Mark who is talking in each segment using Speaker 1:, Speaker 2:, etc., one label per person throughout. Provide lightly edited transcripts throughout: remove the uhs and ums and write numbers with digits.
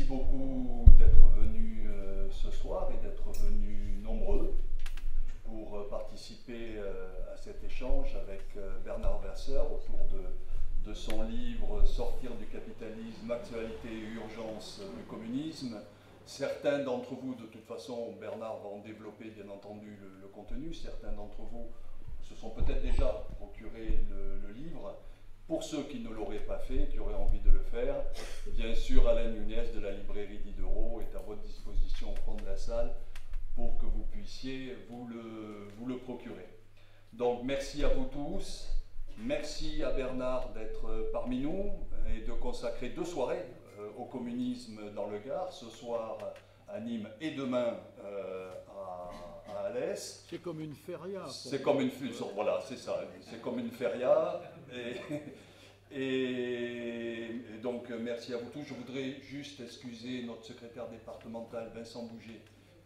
Speaker 1: merci beaucoup d'être venu ce soir et d'être venus nombreux pour participer à cet échange avec Bernard Vasseur autour de son livre Sortir du capitalisme, actualité et urgence du communisme. Certains d'entre vous, de toute façon, Bernard va en développer bien entendu le contenu, certains d'entre vous se sont peut-être déjà procuré le livre. Pour ceux qui ne l'auraient pas fait, qui auraient envie de le faire, bien sûr, Alain Nunez de la librairie Diderot est à votre disposition au fond de la salle pour que vous puissiez vous le procurer. Donc, merci à vous tous. Merci à Bernard d'être parmi nous et de consacrer 2 soirées au communisme dans le Gard, ce soir à Nîmes et demain à Alès.
Speaker 2: C'est comme une feria.
Speaker 1: C'est comme une voilà, c'est ça. C'est comme une feria. Et donc, merci à vous tous. Je voudrais juste excuser notre secrétaire départemental, Vincent Bouget,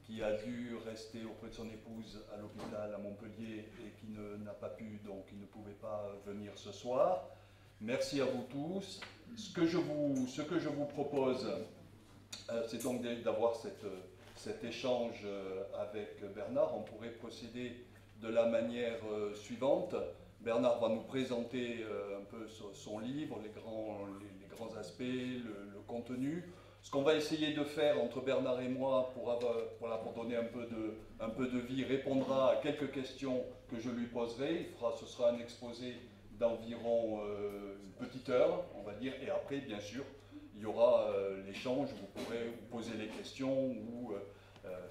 Speaker 1: qui a dû rester auprès de son épouse à l'hôpital à Montpellier et qui n'a pas pu, donc il ne pouvait pas venir ce soir. Merci à vous tous. Ce que je vous propose, c'est donc d'avoir cet échange avec Bernard. On pourrait procéder de la manière suivante. Bernard va nous présenter un peu son livre, les grands aspects, le contenu. Ce qu'on va essayer de faire entre Bernard et moi pour donner un peu de vie, répondra à quelques questions que je lui poserai. Ce sera un exposé d'environ une petite heure, on va dire, et après, bien sûr, il y aura l'échange, vous pourrez vous poser les questions ou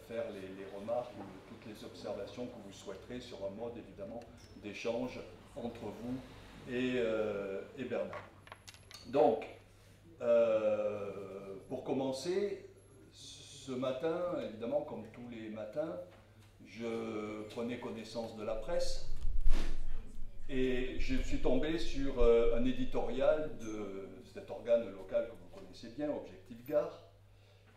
Speaker 1: faire les remarques ou toutes les observations que vous souhaiterez sur un mode, évidemment, d'échange entre vous et Bernard. Donc, pour commencer, ce matin, évidemment, comme tous les matins, je prenais connaissance de la presse et je suis tombé sur un éditorial de cet organe local que vous connaissez bien, Objectif Gard,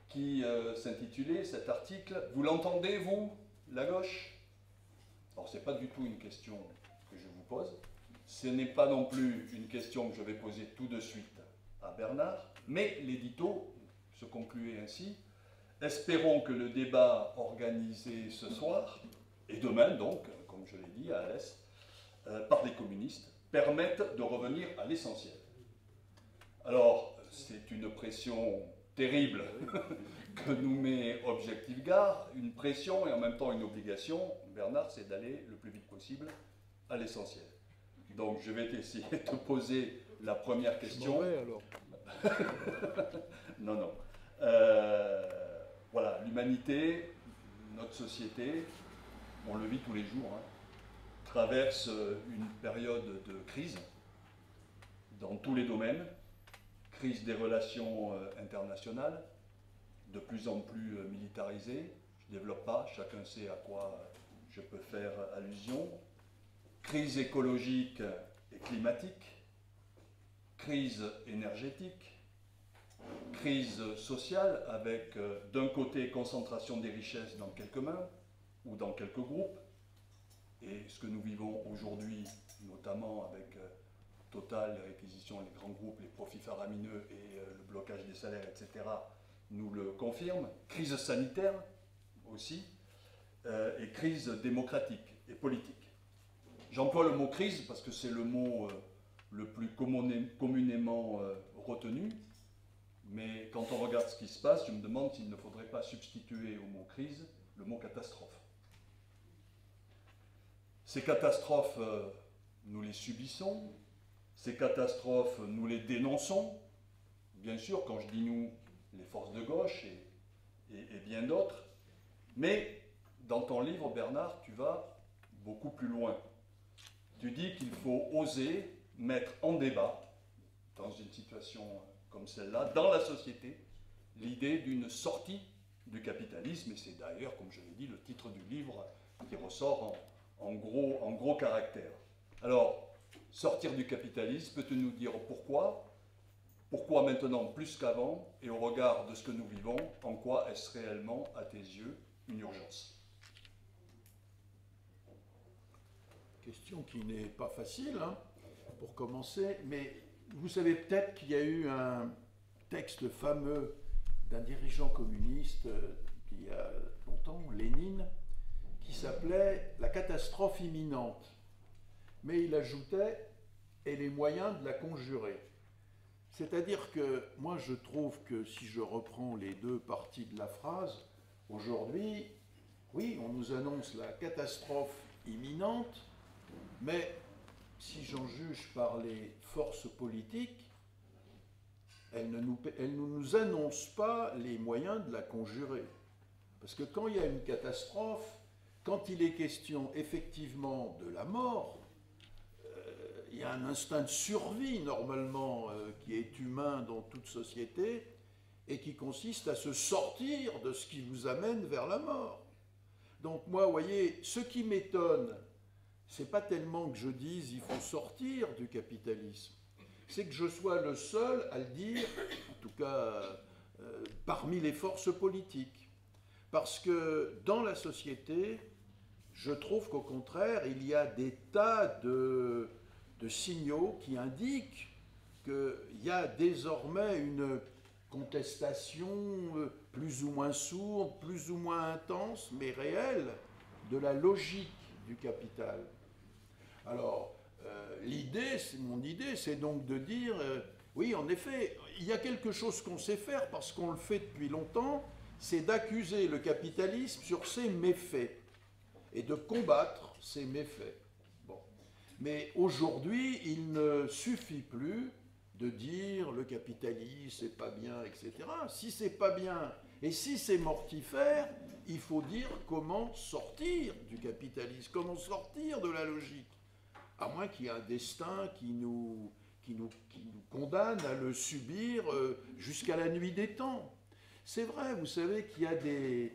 Speaker 1: qui s'intitulait, cet article, « Vous l'entendez, vous, la gauche ?» Alors, ce n'est pas du tout une question que je vous pose, ce n'est pas non plus une question que je vais poser tout de suite à Bernard, mais l'édito se concluait ainsi. Espérons que le débat organisé ce soir, et demain donc, comme je l'ai dit, à Alès, par des communistes, permette de revenir à l'essentiel. Alors, c'est une pression terrible que nous met Objectif Gard, une pression et en même temps une obligation, Bernard, c'est d'aller le plus vite possible à l'essentiel. Donc, je vais essayer de te poser la première question.
Speaker 2: Alors.
Speaker 1: Non, non. Voilà, l'humanité, notre société, on le vit tous les jours, hein, traverse une période de crise dans tous les domaines, crise des relations internationales, de plus en plus militarisée. Je ne développe pas, chacun sait à quoi je peux faire allusion. Crise écologique et climatique, crise énergétique, crise sociale avec d'un côté concentration des richesses dans quelques mains ou dans quelques groupes, et ce que nous vivons aujourd'hui, notamment avec Total, les réquisitions, les grands groupes, les profits faramineux et le blocage des salaires, etc., nous le confirme. Crise sanitaire aussi, et crise démocratique et politique. J'emploie le mot crise parce que c'est le mot le plus communément retenu, mais quand on regarde ce qui se passe, je me demande s'il ne faudrait pas substituer au mot crise le mot catastrophe. Ces catastrophes, nous les subissons, ces catastrophes, nous les dénonçons. Bien sûr, quand je dis nous, les forces de gauche et bien d'autres. Mais dans ton livre, Bernard, tu vas beaucoup plus loin. Tu dis qu'il faut oser mettre en débat, dans une situation comme celle-là, dans la société, l'idée d'une sortie du capitalisme. Et c'est d'ailleurs, comme je l'ai dit, le titre du livre qui ressort en gros caractères. Alors, sortir du capitalisme, peux-tu nous dire pourquoi? Pourquoi maintenant plus qu'avant? Et au regard de ce que nous vivons, en quoi est-ce réellement, à tes yeux, une urgence?
Speaker 2: Question qui n'est pas facile, hein, pour commencer, mais vous savez peut-être qu'il y a eu un texte fameux d'un dirigeant communiste il y a longtemps, Lénine, qui s'appelait « La catastrophe imminente ». Mais il ajoutait « et les moyens de la conjurer ». C'est-à-dire que moi je trouve que si je reprends les deux parties de la phrase, aujourd'hui, oui, on nous annonce la catastrophe imminente, mais si j'en juge par les forces politiques, elles ne nous annoncent pas les moyens de la conjurer. Parce que quand il y a une catastrophe, quand il est question effectivement de la mort, il y a un instinct de survie normalement qui est humain dans toute société et qui consiste à se sortir de ce qui vous amène vers la mort. Donc moi, vous voyez, ce qui m'étonne, c'est pas tellement que je dise il faut sortir du capitalisme, c'est que je sois le seul à le dire, en tout cas parmi les forces politiques. Parce que dans la société, je trouve qu'au contraire, il y a des tas de signaux qui indiquent qu'il y a désormais une contestation plus ou moins sourde, plus ou moins intense, mais réelle, de la logique du capital. Alors, mon idée, c'est donc de dire, oui, en effet, il y a quelque chose qu'on sait faire parce qu'on le fait depuis longtemps, c'est d'accuser le capitalisme sur ses méfaits et de combattre ses méfaits. Bon. Mais aujourd'hui, il ne suffit plus de dire le capitalisme, c'est pas bien, etc. Si c'est pas bien et si c'est mortifère, il faut dire comment sortir du capitalisme, comment sortir de la logique. À moins qu'il y ait un destin qui nous condamne à le subir jusqu'à la nuit des temps. C'est vrai, vous savez qu'il y a des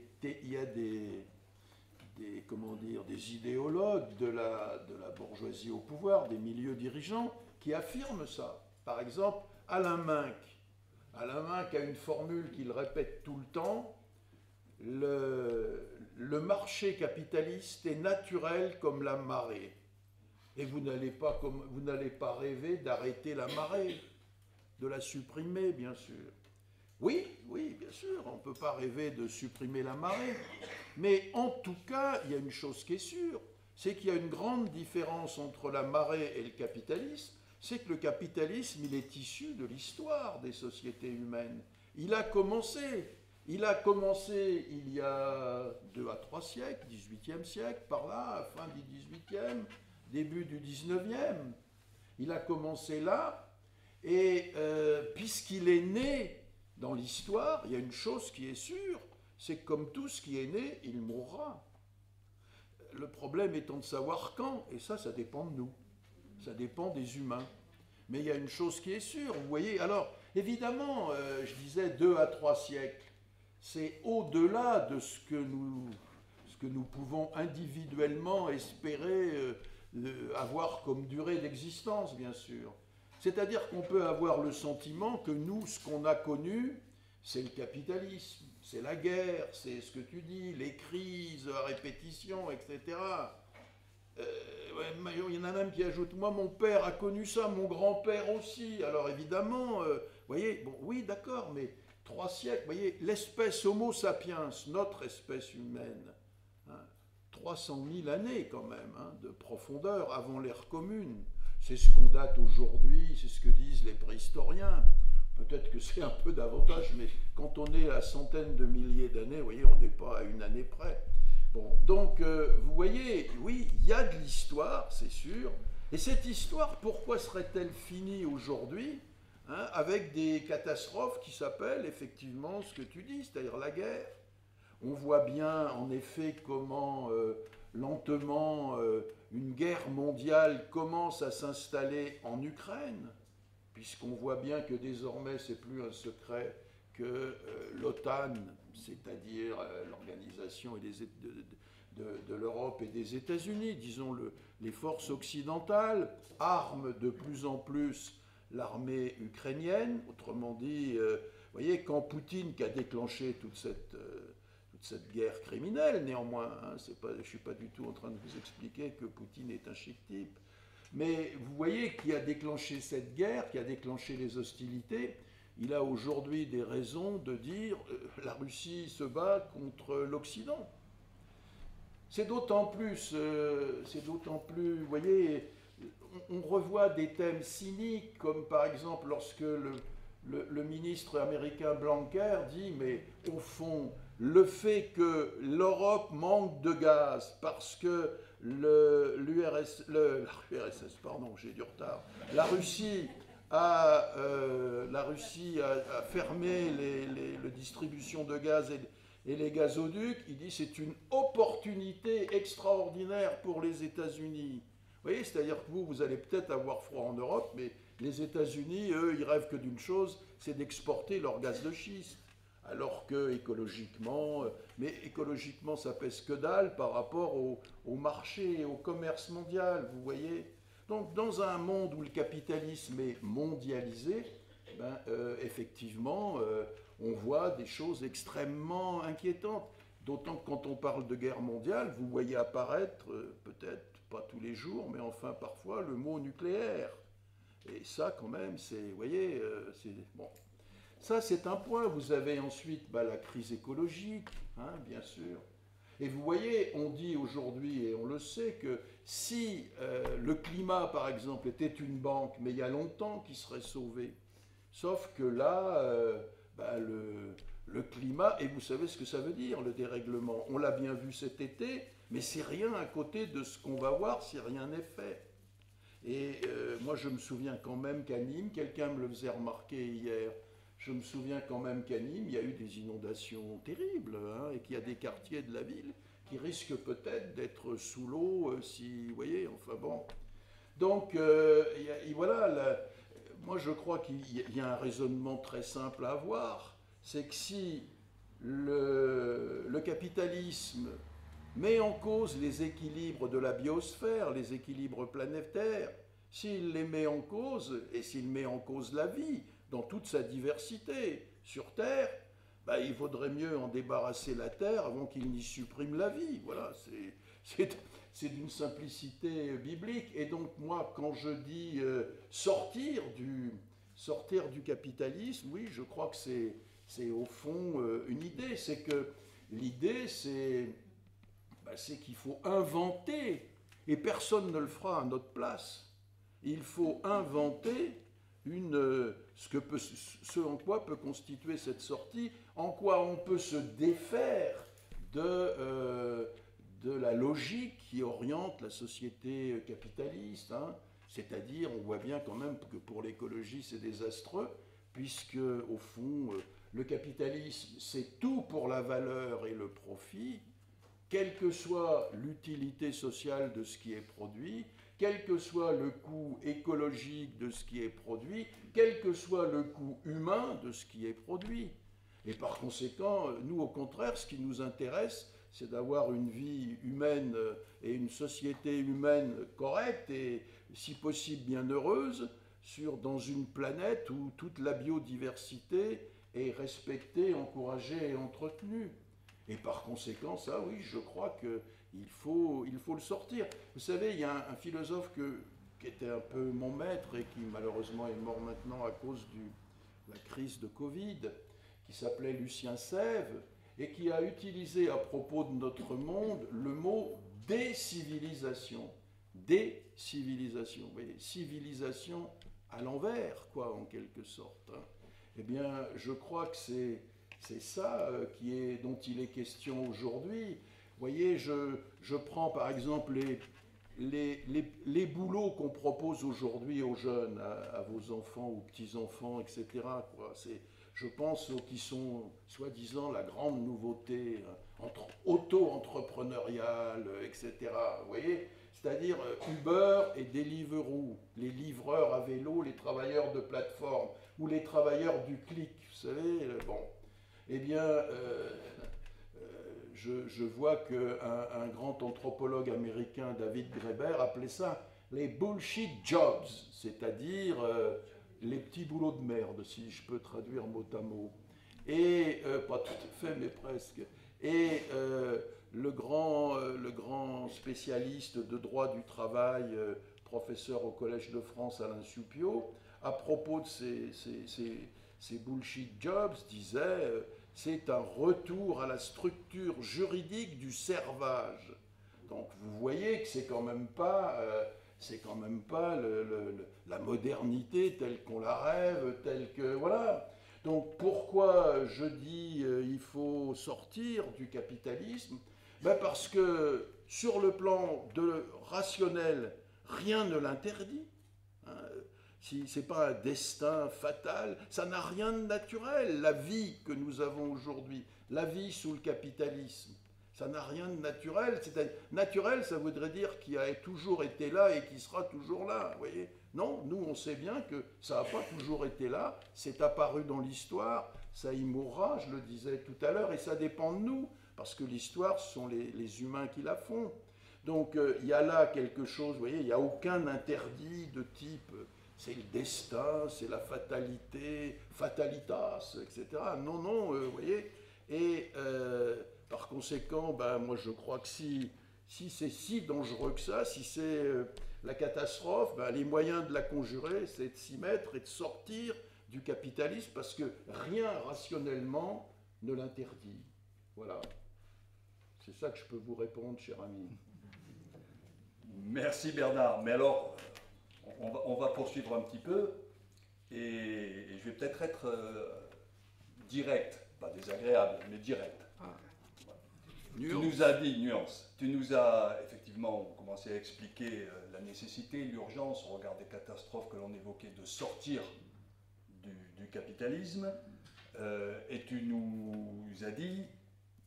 Speaker 2: idéologues de la bourgeoisie au pouvoir, des milieux dirigeants, qui affirment ça. Par exemple, Alain Minc. Alain Minc a une formule qu'il répète tout le temps. Le marché capitaliste est naturel comme la marée. Et vous n'allez pas rêver d'arrêter la marée, de la supprimer, bien sûr. Oui, bien sûr, on ne peut pas rêver de supprimer la marée. Mais en tout cas, il y a une chose qui est sûre, c'est qu'il y a une grande différence entre la marée et le capitalisme, c'est que le capitalisme, il est issu de l'histoire des sociétés humaines. Il a commencé il y a 2 à 3 siècles, 18e siècle, par là, fin du 18e, début du 19e. Il a commencé là, et puisqu'il est né dans l'histoire, il y a une chose qui est sûre, c'est que comme tout ce qui est né, il mourra. Le problème étant de savoir quand, et ça dépend de nous, ça dépend des humains. Mais il y a une chose qui est sûre, vous voyez, alors évidemment, je disais 2 à 3 siècles, c'est au-delà de ce que nous pouvons individuellement espérer avoir comme durée d'existence, bien sûr. C'est-à-dire qu'on peut avoir le sentiment que nous, ce qu'on a connu, c'est le capitalisme, c'est la guerre, c'est ce que tu dis, les crises à répétition, etc. Il y en a même qui ajoutent, moi mon père a connu ça, mon grand-père aussi. Alors évidemment, vous voyez, bon, oui d'accord, mais 3 siècles, vous voyez, l'espèce Homo sapiens, notre espèce humaine, 300 000 années quand même, de profondeur avant l'ère commune. C'est ce qu'on date aujourd'hui, c'est ce que disent les préhistoriens. Peut-être que c'est un peu davantage, mais quand on est à centaines de milliers d'années, vous voyez, on n'est pas à une année près. Bon, donc, vous voyez, oui, il y a de l'histoire, c'est sûr. Et cette histoire, pourquoi serait-elle finie aujourd'hui, avec des catastrophes qui s'appellent effectivement ce que tu dis, c'est-à-dire la guerre. On voit bien, en effet, comment lentement une guerre mondiale commence à s'installer en Ukraine, puisqu'on voit bien que désormais, c'est plus un secret que l'OTAN, c'est-à-dire l'organisation de l'Europe et des États-Unis, disons les forces occidentales, arment de plus en plus l'armée ukrainienne. Autrement dit, vous voyez, quand Poutine, qui a déclenché toute cette guerre criminelle, néanmoins, je ne suis pas du tout en train de vous expliquer que Poutine est un chic type, mais vous voyez qui a déclenché cette guerre, qui a déclenché les hostilités, il a aujourd'hui des raisons de dire la Russie se bat contre l'Occident. C'est d'autant plus, vous voyez, on revoit des thèmes cyniques, comme par exemple lorsque le ministre américain Blanquer dit, mais au fond, le fait que l'Europe manque de gaz parce que la Russie a fermé les distributions de gaz et les gazoducs, il dit c'est une opportunité extraordinaire pour les États-Unis. Vous voyez, c'est-à-dire que vous allez peut-être avoir froid en Europe, mais les États-Unis, eux, ils rêvent que d'une chose, c'est d'exporter leur gaz de schiste. Alors que écologiquement, ça pèse que dalle par rapport au marché et au commerce mondial, vous voyez. Donc, dans un monde où le capitalisme est mondialisé, effectivement, on voit des choses extrêmement inquiétantes. D'autant que quand on parle de guerre mondiale, vous voyez apparaître, peut-être pas tous les jours, mais enfin parfois, le mot nucléaire. Et ça, quand même, vous voyez, c'est bon. Ça, c'est un point. Vous avez ensuite la crise écologique, hein, bien sûr. Et vous voyez, on dit aujourd'hui, et on le sait, que si le climat, par exemple, était une banque, mais il y a longtemps qu'il serait sauvé. Sauf que là, le climat, et vous savez ce que ça veut dire, le dérèglement. On l'a bien vu cet été, mais c'est rien à côté de ce qu'on va voir si rien n'est fait. Et moi, je me souviens quand même qu'à Nîmes, quelqu'un me le faisait remarquer hier, je me souviens quand même qu'à Nîmes, il y a eu des inondations terribles, hein, et qu'il y a des quartiers de la ville qui risquent peut-être d'être sous l'eau, si, vous voyez, enfin bon. Donc, voilà, moi je crois qu'il y a un raisonnement très simple à avoir, c'est que si le capitalisme met en cause les équilibres de la biosphère, les équilibres planétaires, s'il les met en cause, et s'il met en cause la vie, dans toute sa diversité sur Terre, il vaudrait mieux en débarrasser la Terre avant qu'il n'y supprime la vie. Voilà, c'est d'une simplicité biblique. Et donc moi, quand je dis sortir du capitalisme, oui, je crois que c'est au fond une idée. C'est que l'idée, c'est qu'il faut inventer, et personne ne le fera à notre place. Il faut inventer ce en quoi peut constituer cette sortie, en quoi on peut se défaire de la logique qui oriente la société capitaliste. Hein. C'est-à-dire, on voit bien quand même que pour l'écologie, c'est désastreux, puisque, au fond, le capitalisme, c'est tout pour la valeur et le profit, quelle que soit l'utilité sociale de ce qui est produit, quel que soit le coût écologique de ce qui est produit, quel que soit le coût humain de ce qui est produit. Et par conséquent, nous, au contraire, ce qui nous intéresse, c'est d'avoir une vie humaine et une société humaine correcte et, si possible, bien heureuse, dans une planète où toute la biodiversité est respectée, encouragée et entretenue. Et par conséquent, ça, oui, je crois qu'il faut le sortir. Vous savez, il y a un philosophe qui était un peu mon maître et qui malheureusement est mort maintenant à cause de la crise de Covid, qui s'appelait Lucien Sève, et qui a utilisé à propos de notre monde le mot décivilisation. Décivilisation, vous voyez, civilisation à l'envers, quoi, en quelque sorte. Hein. Eh bien, je crois que c'est ça dont il est question aujourd'hui. Vous voyez, je prends par exemple les boulots qu'on propose aujourd'hui aux jeunes, à vos enfants ou petits-enfants, etc. Quoi. Je pense aux qui sont, soi-disant, la grande nouveauté auto-entrepreneuriale, etc. Vous voyez, c'est-à-dire Uber et Deliveroo, les livreurs à vélo, les travailleurs de plateforme, ou les travailleurs du clic, vous savez, bon. Eh bien, je vois qu'un grand anthropologue américain, David Graeber, appelait ça les bullshit jobs, c'est-à-dire les petits boulots de merde, si je peux traduire mot à mot. Et, pas tout à fait, mais presque. Et le grand spécialiste de droit du travail, professeur au Collège de France, Alain Supiot, à propos de ces bullshit jobs disaient c'est un retour à la structure juridique du servage. Donc vous voyez que c'est quand même pas la modernité telle qu'on la rêve, telle que voilà. Donc pourquoi je dis il faut sortir du capitalisme? Ben parce que sur le plan rationnel, rien ne l'interdit. Hein. Si ce n'est pas un destin fatal, ça n'a rien de naturel. La vie que nous avons aujourd'hui, la vie sous le capitalisme, ça n'a rien de naturel. Naturel, ça voudrait dire qu'il a toujours été là et qu'il sera toujours là. Vous voyez? Non, nous, on sait bien que ça n'a pas toujours été là. C'est apparu dans l'histoire, ça y mourra, je le disais tout à l'heure, et ça dépend de nous, parce que l'histoire, ce sont les humains qui la font. Donc, il y a là quelque chose, vous voyez, il n'y a aucun interdit de type c'est le destin, c'est la fatalité, fatalitas, etc. Non, non, vous voyez. Et par conséquent, ben, moi je crois que si c'est si dangereux que ça, si c'est la catastrophe, ben, les moyens de la conjurer, c'est de s'y mettre et de sortir du capitalisme parce que rien rationnellement ne l'interdit. Voilà. C'est ça que je peux vous répondre, cher ami.
Speaker 1: Merci Bernard. Mais alors, on va poursuivre un petit peu et je vais peut-être être direct, pas désagréable, mais direct. Tu nous as dit, nuance, tu nous as effectivement commencé à expliquer la nécessité, l'urgence au regard des catastrophes que l'on évoquait de sortir du capitalisme et tu nous as dit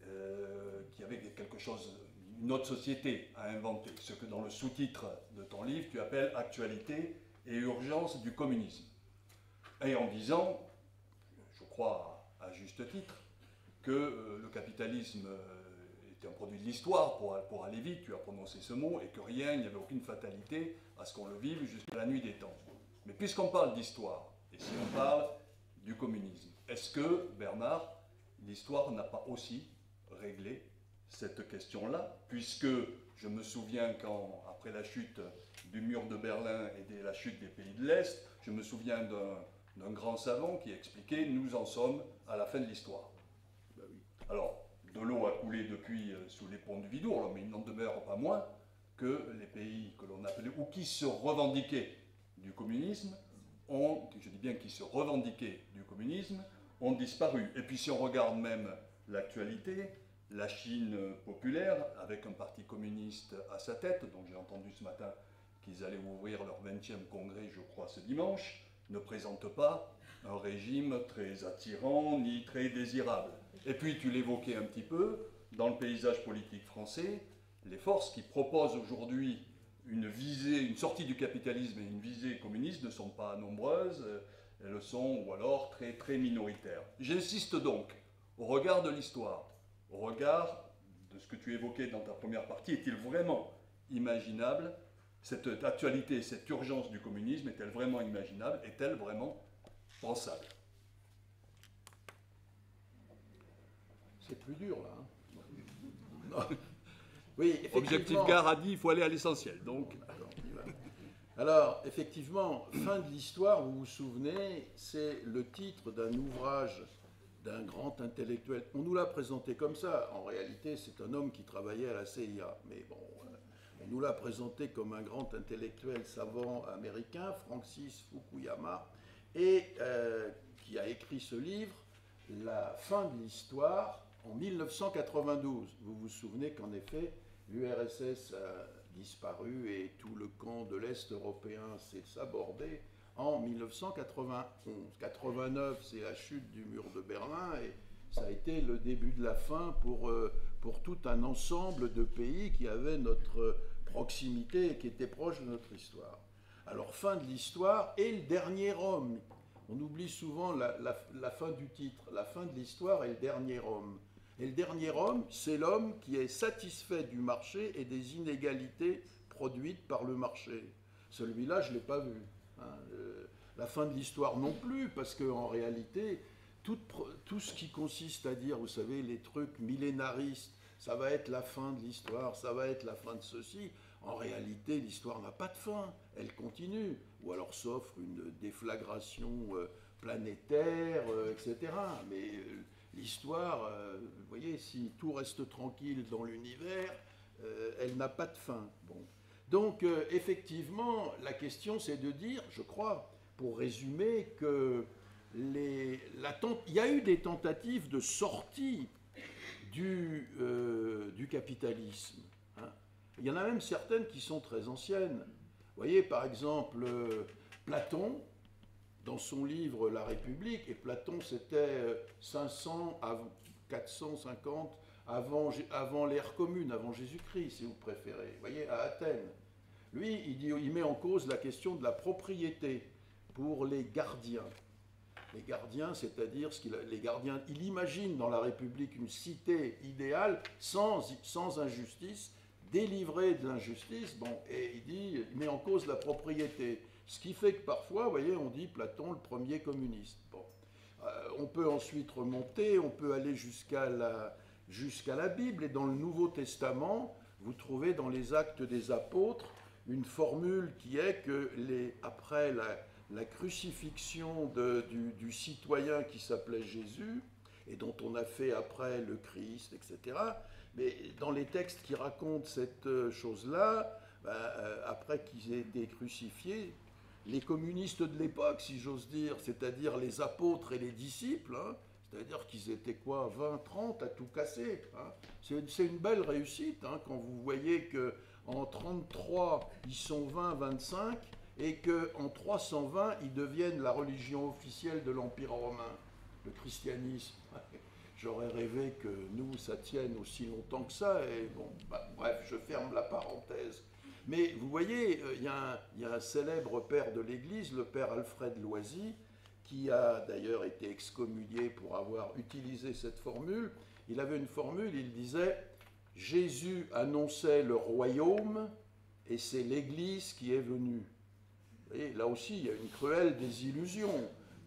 Speaker 1: qu'il y avait quelque chose, une autre société à inventer, ce que dans le sous-titre de ton livre tu appelles Actualité et urgence du communisme. Et en disant, je crois à juste titre, que le capitalisme était un produit de l'histoire, pour aller vite, tu as prononcé ce mot, et que rien, il n'y avait aucune fatalité à ce qu'on le vive jusqu'à la nuit des temps. Mais puisqu'on parle d'histoire, et si on parle du communisme, est-ce que, Bernard, l'histoire n'a pas aussi réglé cette question-là, puisque je me souviens quand, après la chute du mur de Berlin et la chute des pays de l'Est, je me souviens d'un grand savant qui expliquait « nous en sommes à la fin de l'histoire ». Alors, de l'eau a coulé depuis sous les ponts du Vidourle, mais il n'en demeure pas moins que les pays que l'on appelait, ou qui se revendiquaient du communisme, je dis bien qui se revendiquaient du communisme, ont disparu. Et puis si on regarde même l'actualité, la Chine populaire, avec un parti communiste à sa tête, dont j'ai entendu ce matin qu'ils allaient ouvrir leur 20e congrès, je crois, ce dimanche, ne présente pas un régime très attirant ni très désirable. Et puis, tu l'évoquais un petit peu, dans le paysage politique français, les forces qui proposent aujourd'hui une sortie du capitalisme et une visée communiste ne sont pas nombreuses, elles sont, ou alors, très, très minoritaires. J'insiste donc, au regard de l'histoire, au regard de ce que tu évoquais dans ta première partie, est-il vraiment imaginable, cette actualité, cette urgence du communisme, est-elle vraiment imaginable, est-elle vraiment pensable?
Speaker 2: C'est plus dur, là. Non. Oui, effectivement.
Speaker 1: Objectif Gare a dit il faut aller à l'essentiel. Donc.
Speaker 2: Alors, effectivement, fin de l'histoire, vous vous souvenez, c'est le titre d'un ouvrage d'un grand intellectuel. On nous l'a présenté comme ça. En réalité, c'est un homme qui travaillait à la CIA. Mais bon, on nous l'a présenté comme un grand intellectuel savant américain, Francis Fukuyama, et qui a écrit ce livre, La fin de l'histoire, en 1992. Vous vous souvenez qu'en effet, l'URSS a disparu et tout le camp de l'Est européen s'est sabordé en 1991. 89, c'est la chute du mur de Berlin et ça a été le début de la fin pour tout un ensemble de pays qui avaient notre proximité et qui étaient proches de notre histoire. Alors, fin de l'histoire et le dernier homme. On oublie souvent la fin du titre. La fin de l'histoire et le dernier homme. Et le dernier homme, c'est l'homme qui est satisfait du marché et des inégalités produites par le marché. Celui-là, je ne l'ai pas vu. Hein. La fin de l'histoire non plus, parce qu'en réalité, tout ce qui consiste à dire, vous savez, les trucs millénaristes, ça va être la fin de l'histoire, ça va être la fin de ceci. En réalité, l'histoire n'a pas de fin, elle continue. Ou alors s'offre une déflagration planétaire, etc. Mais l'histoire, vous voyez, si tout reste tranquille dans l'univers, elle n'a pas de fin. Bon. Donc, effectivement, la question, c'est de dire, je crois, pour résumer, que il y a eu des tentatives de sortie du capitalisme. Hein. Il y en a même certaines qui sont très anciennes. Vous voyez, par exemple, Platon, dans son livre La République, et Platon, c'était 500 à 450 avant l'ère commune, avant Jésus-Christ, si vous préférez. Vous voyez, à Athènes. Lui, il met en cause la question de la propriété pour les gardiens. Les gardiens, c'est-à-dire les gardiens, il imagine dans la République une cité idéale sans injustice, délivrée de l'injustice, bon, et il met en cause la propriété. Ce qui fait que parfois, vous voyez, on dit Platon le premier communiste. Bon. On peut ensuite remonter, on peut aller jusqu'à la Bible, et dans le Nouveau Testament, vous trouvez dans les Actes des Apôtres une formule qui est que après la crucifixion du citoyen qui s'appelait Jésus, et dont on a fait après le Christ, etc., mais dans les textes qui racontent cette chose-là, après qu'ils aient été crucifiés, les communistes de l'époque, si j'ose dire, c'est-à-dire les apôtres et les disciples, hein, c'est-à-dire qu'ils étaient quoi, 20, 30 à tout casser. Hein. C'est une belle réussite hein, quand vous voyez qu'en 33, ils sont 20, 25, et qu'en 320, ils deviennent la religion officielle de l'Empire romain, le christianisme. J'aurais rêvé que nous, ça tienne aussi longtemps que ça, et bon, bref, je ferme la parenthèse. Mais vous voyez, il y a un célèbre père de l'Église, le père Alfred Loisy, qui a d'ailleurs été excommunié pour avoir utilisé cette formule. Il avait une formule, il disait « Jésus annonçait le royaume et c'est l'Église qui est venue ». Vous voyez, là aussi, il y a une cruelle désillusion.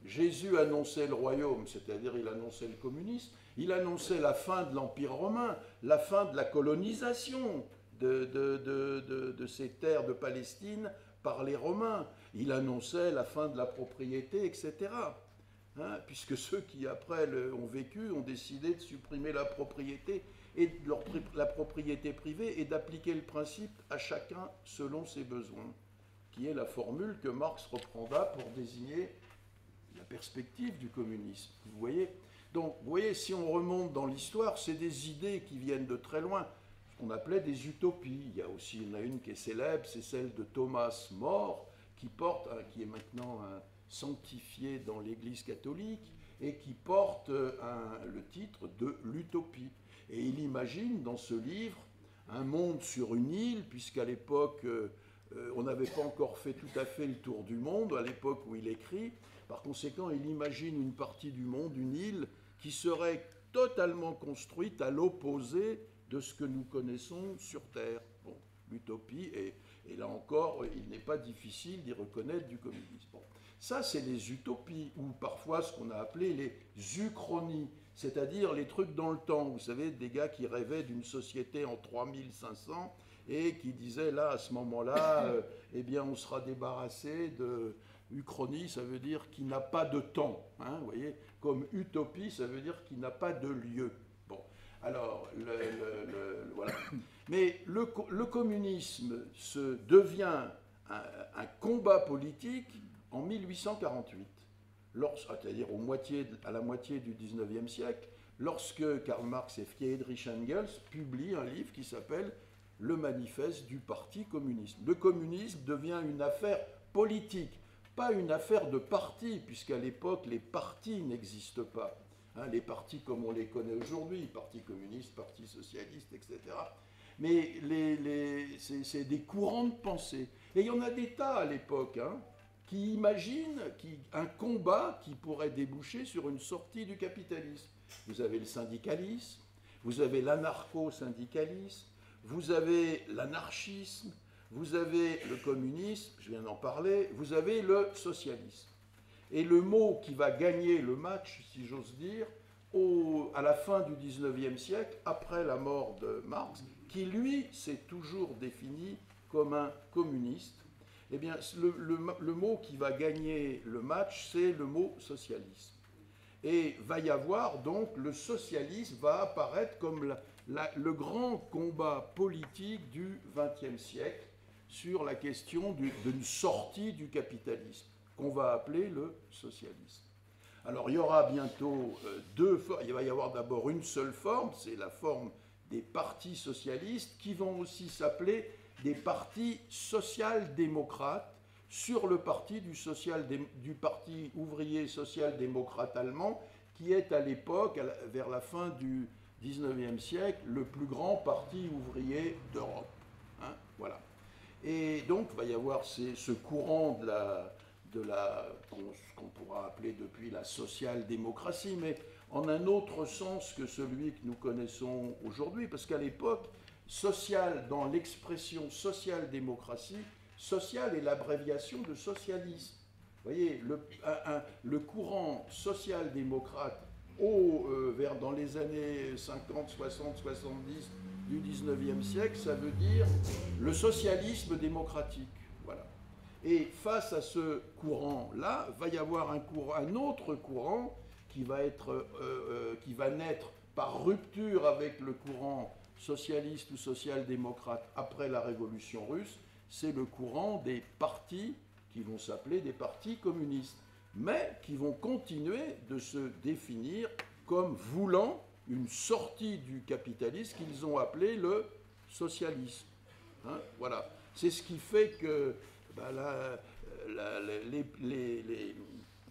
Speaker 2: Jésus annonçait le royaume, c'est-à-dire il annonçait le communisme, il annonçait la fin de l'Empire romain, la fin de la colonisation de ces terres de Palestine par les Romains. Il annonçait la fin de la propriété, etc. Hein, puisque ceux qui après ont vécu ont décidé de supprimer la propriété et la propriété privée et d'appliquer le principe à chacun selon ses besoins, qui est la formule que Marx reprendra pour désigner la perspective du communisme. Vous voyez ? Donc, vous voyez, si on remonte dans l'histoire, c'est des idées qui viennent de très loin, ce qu'on appelait des utopies. Il y en a une qui est célèbre, c'est celle de Thomas More, qui est maintenant sanctifié dans l'Église catholique, et qui porte le titre de l'utopie. Et il imagine dans ce livre un monde sur une île, puisqu'à l'époque, on n'avait pas encore fait tout à fait le tour du monde, à l'époque où il écrit. Par conséquent, il imagine une partie du monde, une île, qui serait totalement construite à l'opposé de ce que nous connaissons sur Terre. Bon, l'utopie, et là encore, il n'est pas difficile d'y reconnaître du communisme. Bon, ça, c'est les utopies, ou parfois ce qu'on a appelé les uchronies, c'est-à-dire les trucs dans le temps. Vous savez, des gars qui rêvaient d'une société en 3500 et qui disaient, là, à ce moment-là, eh bien, on sera débarrassé de... Uchronie, ça veut dire qui n'a pas de temps, hein, vous voyez, comme utopie, ça veut dire qui n'a pas de lieu. Bon, alors, voilà. Mais le communisme devient un combat politique en 1848, c'est-à-dire à la moitié du 19e siècle, lorsque Karl Marx et Friedrich Engels publient un livre qui s'appelle « Le manifeste du Parti communiste ». Le communisme devient une affaire politique, pas une affaire de parti, puisqu'à l'époque, les partis n'existent pas. Hein, les partis comme on les connaît aujourd'hui, parti communiste, parti socialiste, etc. Mais c'est des courants de pensée. Et il y en a des tas à l'époque, hein, qui imaginent un combat qui pourrait déboucher sur une sortie du capitalisme. Vous avez le syndicalisme, vous avez l'anarcho-syndicalisme, vous avez l'anarchisme, vous avez le communisme, je viens d'en parler, vous avez le socialisme. Et le mot qui va gagner le match, si j'ose dire, à la fin du 19e siècle, après la mort de Marx, qui lui s'est toujours défini comme un communiste, Eh bien, le mot qui va gagner le match, c'est le mot socialisme. Et va y avoir donc, le socialisme va apparaître comme le grand combat politique du XXe siècle sur la question d'une sortie du capitalisme, qu'on va appeler le socialisme. Alors il y aura bientôt deux formes. Il va y avoir d'abord une seule forme, c'est la forme des partis socialistes, qui vont aussi s'appeler des partis social-démocrates, sur le parti du parti ouvrier social-démocrate allemand, qui est à l'époque, vers la fin du XIXe siècle, le plus grand parti ouvrier d'Europe. Hein, voilà. Et donc, il va y avoir ce courant qu'on pourra appeler depuis la social-démocratie, mais en un autre sens que celui que nous connaissons aujourd'hui, parce qu'à l'époque, social, dans l'expression social-démocratie, social est l'abréviation de socialisme. Vous voyez, le courant social-démocrate dans les années 50, 60, 70 du 19e siècle, ça veut dire le socialisme démocratique. Voilà. Et face à ce courant-là, va y avoir un autre courant qui va naître par rupture avec le courant socialiste ou social-démocrate après la Révolution russe, c'est le courant des partis qui vont s'appeler des partis communistes, mais qui vont continuer de se définir comme voulant une sortie du capitalisme qu'ils ont appelé le socialisme. Hein, voilà. C'est ce qui fait que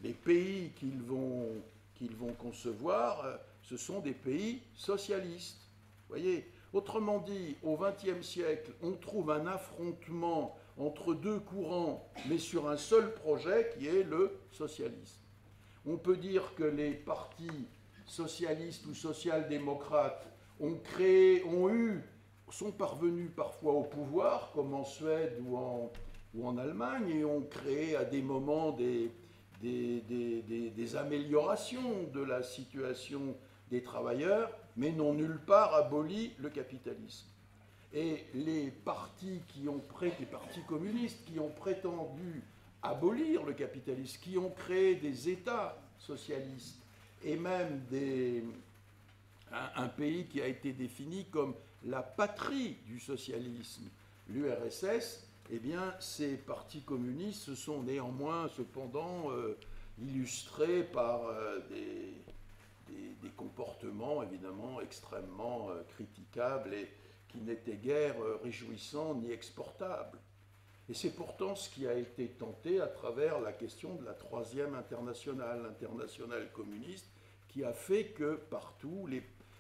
Speaker 2: les pays qu'ils vont concevoir, ce sont des pays socialistes. Voyez, autrement dit, au XXe siècle, on trouve un affrontement entre deux courants, mais sur un seul projet qui est le socialisme. On peut dire que les partis socialistes ou social-démocrates sont parvenus parfois au pouvoir, comme en Suède ou en Allemagne, et ont créé à des moments des améliorations de la situation des travailleurs, mais n'ont nulle part aboli le capitalisme. Et les partis les partis communistes qui ont prétendu abolir le capitalisme, qui ont créé des États socialistes, et même un pays qui a été défini comme la patrie du socialisme, l'URSS, eh bien, ces partis communistes se sont néanmoins, cependant, illustrés par des comportements, évidemment, extrêmement critiquables et qui n'étaient guère réjouissants ni exportables. Et c'est pourtant ce qui a été tenté à travers la question de la troisième internationale, l'internationale communiste, qui a fait que partout,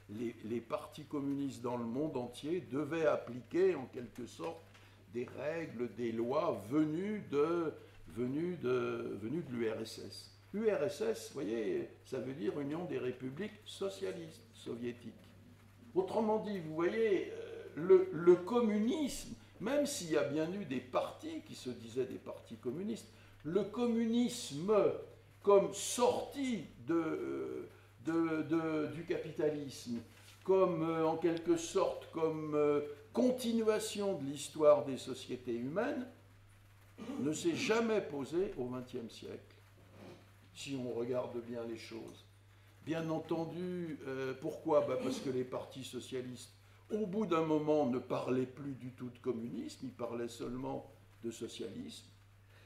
Speaker 2: les partis communistes dans le monde entier devaient appliquer en quelque sorte des règles, des lois venues de l'URSS. URSS, vous voyez, ça veut dire Union des républiques socialistes soviétiques. Autrement dit, vous voyez, le communisme, même s'il y a bien eu des partis qui se disaient des partis communistes, le communisme comme sortie du capitalisme, comme en quelque sorte comme continuation de l'histoire des sociétés humaines, ne s'est jamais posé au XXe siècle, si on regarde bien les choses. Bien entendu, pourquoi ? Parce que les partis socialistes, au bout d'un moment, ne parlaient plus du tout de communisme, ils parlaient seulement de socialisme,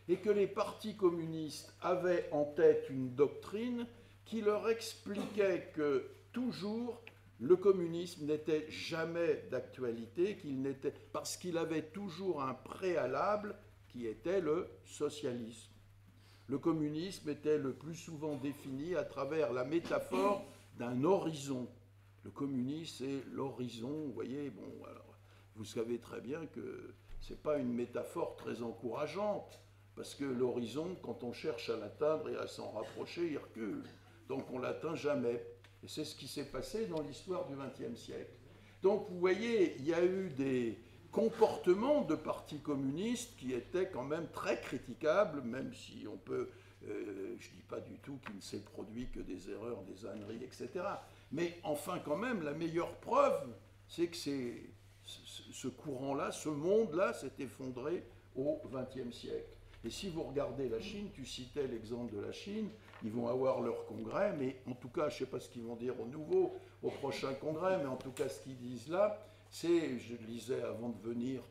Speaker 2: et que les partis communistes avaient en tête une doctrine qui leur expliquait que toujours le communisme n'était jamais d'actualité, parce qu'il avait toujours un préalable qui était le socialisme. Le communisme était le plus souvent défini à travers la métaphore d'un horizon. Le communisme, c'est l'horizon, vous voyez, bon, alors, vous savez très bien que ce n'est pas une métaphore très encourageante, parce que l'horizon, quand on cherche à l'atteindre et à s'en rapprocher, il recule. Donc on ne l'atteint jamais. Et c'est ce qui s'est passé dans l'histoire du XXe siècle. Donc vous voyez, il y a eu des comportements de partis communistes qui étaient quand même très critiquables, même si on peut, je ne dis pas du tout qu'il ne s'est produit que des erreurs, des âneries, etc. Mais enfin quand même, la meilleure preuve, c'est que ce courant-là, ce monde-là s'est effondré au XXe siècle. Et si vous regardez la Chine, tu citais l'exemple de la Chine, ils vont avoir leur congrès, mais en tout cas, je ne sais pas ce qu'ils vont dire au prochain congrès, mais en tout cas, ce qu'ils disent là, c'est, je lisais avant de venir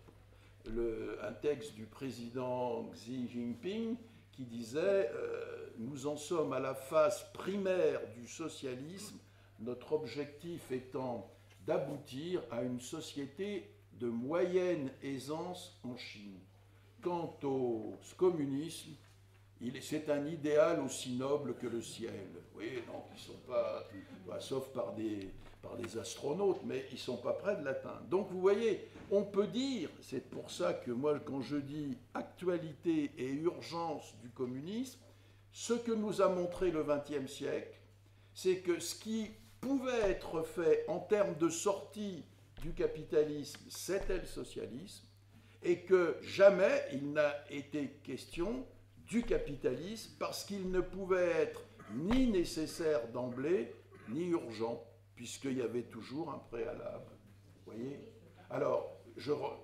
Speaker 2: un texte du président Xi Jinping qui disait nous en sommes à la phase primaire du socialisme, notre objectif étant d'aboutir à une société de moyenne aisance en Chine. Quant au communisme, c'est un idéal aussi noble que le ciel. Oui, donc ils ne sont pas, sauf par des astronautes, mais ils ne sont pas près de l'atteindre. Donc vous voyez, on peut dire, c'est pour ça que moi, quand je dis actualité et urgence du communisme, ce que nous a montré le XXe siècle, c'est que ce qui pouvait être fait en termes de sortie du capitalisme, c'était le socialisme, et que jamais il n'a été question du capitalisme parce qu'il ne pouvait être ni nécessaire d'emblée, ni urgent, puisqu'il y avait toujours un préalable. Vous voyez? Alors,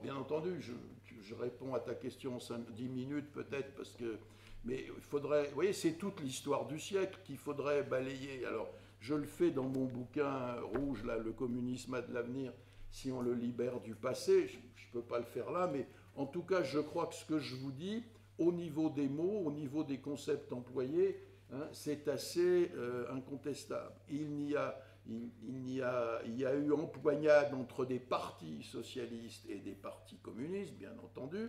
Speaker 2: bien entendu, je réponds à ta question en 10 minutes peut-être, parce que... Mais il faudrait... Vous voyez, c'est toute l'histoire du siècle qu'il faudrait balayer. Alors, je le fais dans mon bouquin rouge, là, Le communisme a de l'avenir, si on le libère du passé. Je ne peux pas le faire là, mais en tout cas, je crois que ce que je vous dis, au niveau des mots, au niveau des concepts employés, hein, c'est assez incontestable. Il y a eu empoignade entre des partis socialistes et des partis communistes, bien entendu,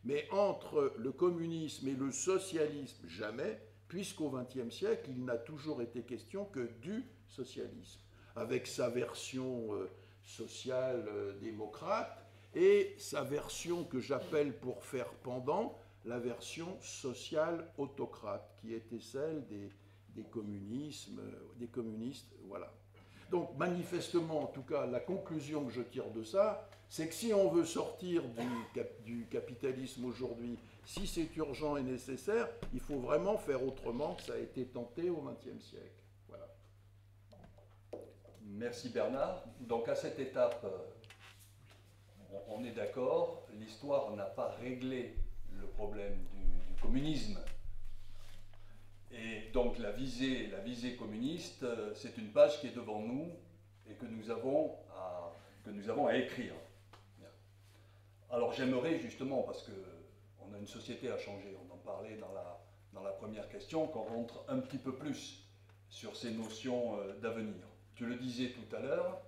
Speaker 2: mais entre le communisme et le socialisme, jamais, puisqu'au XXe siècle, il n'a toujours été question que du socialisme, avec sa version sociale démocrate et sa version que j'appelle, pour faire pendant, la version sociale autocrate, qui était celle des communistes, voilà. Donc, manifestement, en tout cas, la conclusion que je tire de ça, c'est que si on veut sortir du capitalisme aujourd'hui, si c'est urgent et nécessaire, il faut vraiment faire autrement que ça a été tenté au XXe siècle. Voilà.
Speaker 1: Merci Bernard. Donc, à cette étape, on est d'accord, l'histoire n'a pas réglé le problème du communisme. Et donc la visée communiste, c'est une page qui est devant nous et que nous avons à écrire. Alors j'aimerais justement, parce qu'on a une société à changer, on en parlait dans la première question, qu'on rentre un petit peu plus sur ces notions d'avenir. Tu le disais tout à l'heure,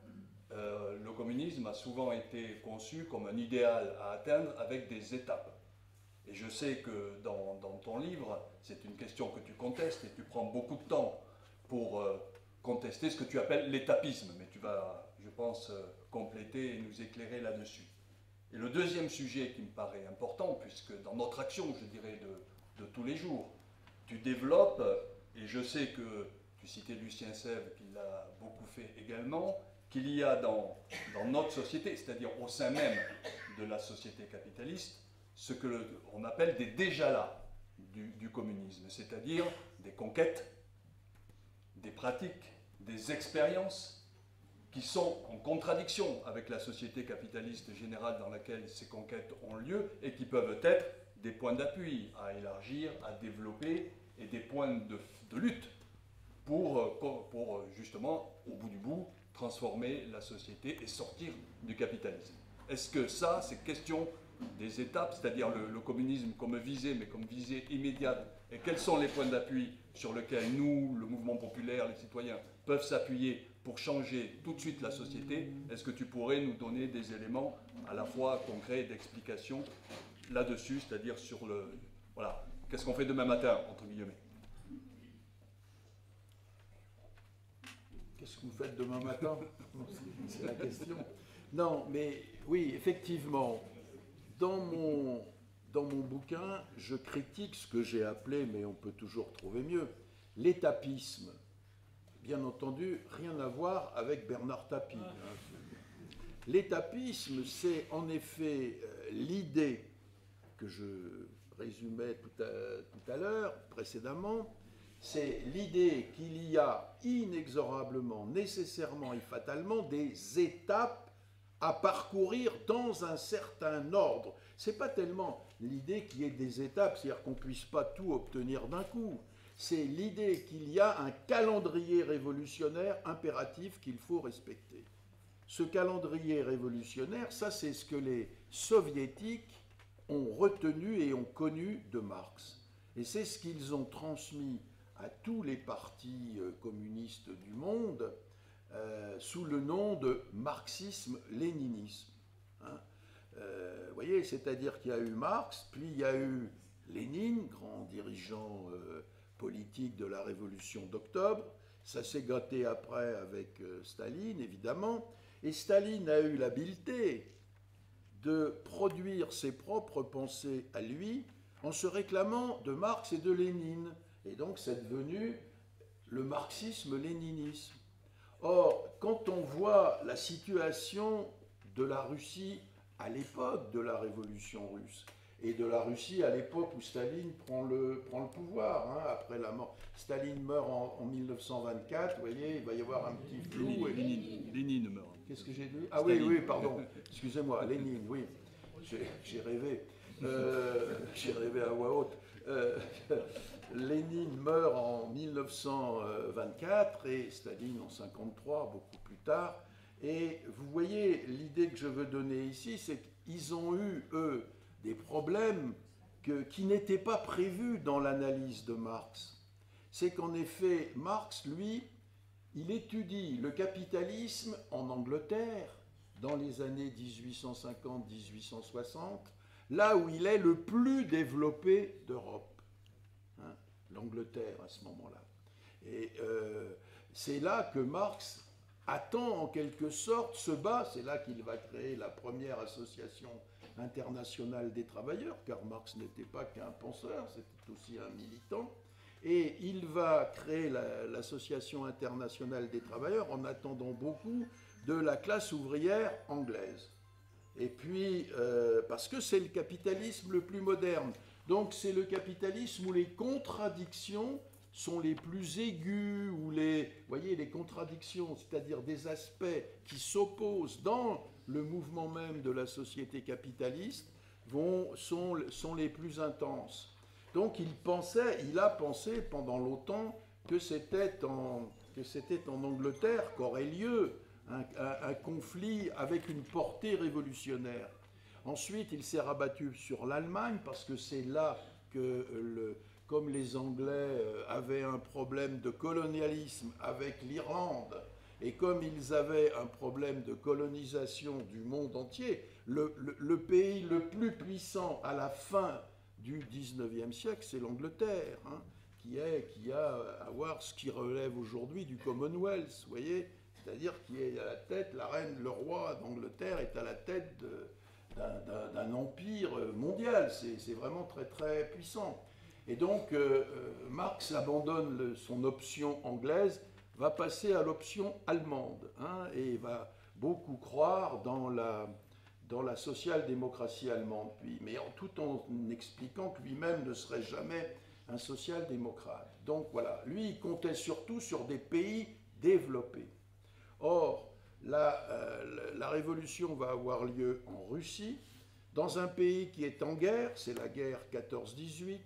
Speaker 1: le communisme a souvent été conçu comme un idéal à atteindre avec des étapes. Et je sais que dans ton livre, c'est une question que tu contestes et tu prends beaucoup de temps pour contester ce que tu appelles l'étapisme. Mais tu vas, je pense, compléter et nous éclairer là-dessus. Et le deuxième sujet qui me paraît important, puisque dans notre action, je dirais, de tous les jours, tu développes, et je sais que tu citais Lucien Sèvres, qui l'a beaucoup fait également, qu'il y a dans notre société, c'est-à-dire au sein même de la société capitaliste, ce que on appelle des déjà-là du communisme, c'est-à-dire des conquêtes, des pratiques, des expériences qui sont en contradiction avec la société capitaliste générale dans laquelle ces conquêtes ont lieu et qui peuvent être des points d'appui à élargir, à développer et des points de lutte pour justement, au bout du bout, transformer la société et sortir du capitalisme. Est-ce que ça, c'est question des étapes, c'est-à-dire le communisme comme visée, mais comme visée immédiate, et quels sont les points d'appui sur lesquels nous, le mouvement populaire, les citoyens, peuvent s'appuyer pour changer tout de suite la société? Est-ce que tu pourrais nous donner des éléments à la fois concrets et d'explication là-dessus, c'est-à-dire sur le... Voilà, qu'est-ce qu'on fait demain matin, entre guillemets?
Speaker 2: Qu'est-ce que vous faites demain matin? C'est la question. Non, mais oui, effectivement, dans mon bouquin, je critique ce que j'ai appelé, mais on peut toujours trouver mieux, l'étapisme. Bien entendu, rien à voir avec Bernard Tapie. L'étapisme, c'est en effet l'idée que je résumais tout à l'heure, précédemment, c'est l'idée qu'il y a inexorablement, nécessairement et fatalement des étapes à parcourir dans un certain ordre. Ce n'est pas tellement l'idée qu'il y ait des étapes, c'est-à-dire qu'on ne puisse pas tout obtenir d'un coup. C'est l'idée qu'il y a un calendrier révolutionnaire impératif qu'il faut respecter. Ce calendrier révolutionnaire, ça c'est ce que les soviétiques ont retenu et ont connu de Marx. Et c'est ce qu'ils ont transmis à tous les partis communistes du monde sous le nom de marxisme-léninisme. Hein. Vous voyez, c'est-à-dire qu'il y a eu Marx, puis il y a eu Lénine, grand dirigeant politique de la Révolution d'octobre. Ça s'est gâté après avec Staline, évidemment. Et Staline a eu l'habileté de produire ses propres pensées à lui en se réclamant de Marx et de Lénine. Et donc c'est devenu le marxisme-léninisme. Or, quand on voit la situation de la Russie à l'époque de la Révolution russe, et de la Russie à l'époque où Staline prend le pouvoir, hein, après la mort. Staline meurt en 1924, vous voyez, il va y avoir un petit flou.
Speaker 1: Lénine meurt.
Speaker 2: Qu'est-ce que j'ai dit? Ah oui, oui, pardon, excusez-moi, Lénine, oui, j'ai rêvé. J'ai rêvé à voix haute. Lénine meurt en 1924 et Staline en 1953, beaucoup plus tard. Et vous voyez, l'idée que je veux donner ici, c'est qu'ils ont eu, eux, des problèmes qui n'étaient pas prévus dans l'analyse de Marx. C'est qu'en effet, Marx, lui, il étudie le capitalisme en Angleterre dans les années 1850-1860, là où il est le plus développé d'Europe. Hein, l'Angleterre à ce moment-là. Et c'est là que Marx attend en quelque sorte, se bat, c'est là qu'il va créer la première association internationale des travailleurs, car Marx n'était pas qu'un penseur, c'était aussi un militant, et il va créer l'association internationale des travailleurs en attendant beaucoup de la classe ouvrière anglaise. Et puis, parce que c'est le capitalisme le plus moderne, donc c'est le capitalisme où les contradictions sont les plus aiguës, où vous voyez, les contradictions, c'est-à-dire des aspects qui s'opposent dans le mouvement même de la société capitaliste, sont les plus intenses. Donc il a pensé pendant longtemps que c'était en Angleterre qu'aurait lieu un conflit avec une portée révolutionnaire. Ensuite, il s'est rabattu sur l'Allemagne parce que c'est là que comme les Anglais avaient un problème de colonialisme avec l'Irlande, et comme ils avaient un problème de colonisation du monde entier, le pays le plus puissant à la fin du XIXe siècle, c'est l'Angleterre, hein, qui a à avoir ce qui relève aujourd'hui du Commonwealth, vous voyez, c'est-à-dire qui est à la tête, la reine, le roi d'Angleterre est à la tête d'un empire mondial, c'est vraiment très très puissant. Et donc, Marx abandonne son option anglaise, va passer à l'option allemande, hein, et va beaucoup croire dans la social-démocratie allemande, mais tout en expliquant que lui-même ne serait jamais un social-démocrate. Donc voilà, lui, il comptait surtout sur des pays développés. Or, la révolution va avoir lieu en Russie, dans un pays qui est en guerre, c'est la guerre 14-18,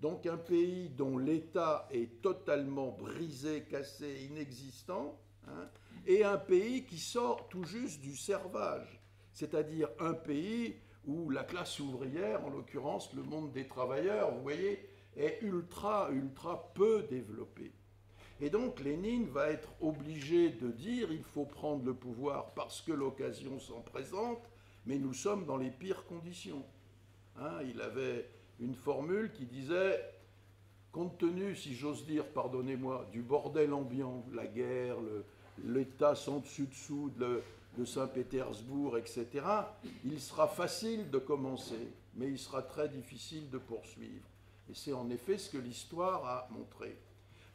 Speaker 2: donc un pays dont l'État est totalement brisé, cassé, inexistant, hein, et un pays qui sort tout juste du servage, c'est-à-dire un pays où la classe ouvrière, en l'occurrence le monde des travailleurs, vous voyez, est ultra peu développé. Et donc Lénine va être obligé de dire il faut prendre le pouvoir parce que l'occasion s'en présente, mais nous sommes dans les pires conditions. Hein, il avait une formule qui disait, compte tenu, si j'ose dire, pardonnez-moi, du bordel ambiant, la guerre, l'État sans dessus-dessous de Saint-Pétersbourg, etc., il sera facile de commencer, mais il sera très difficile de poursuivre. Et c'est en effet ce que l'histoire a montré.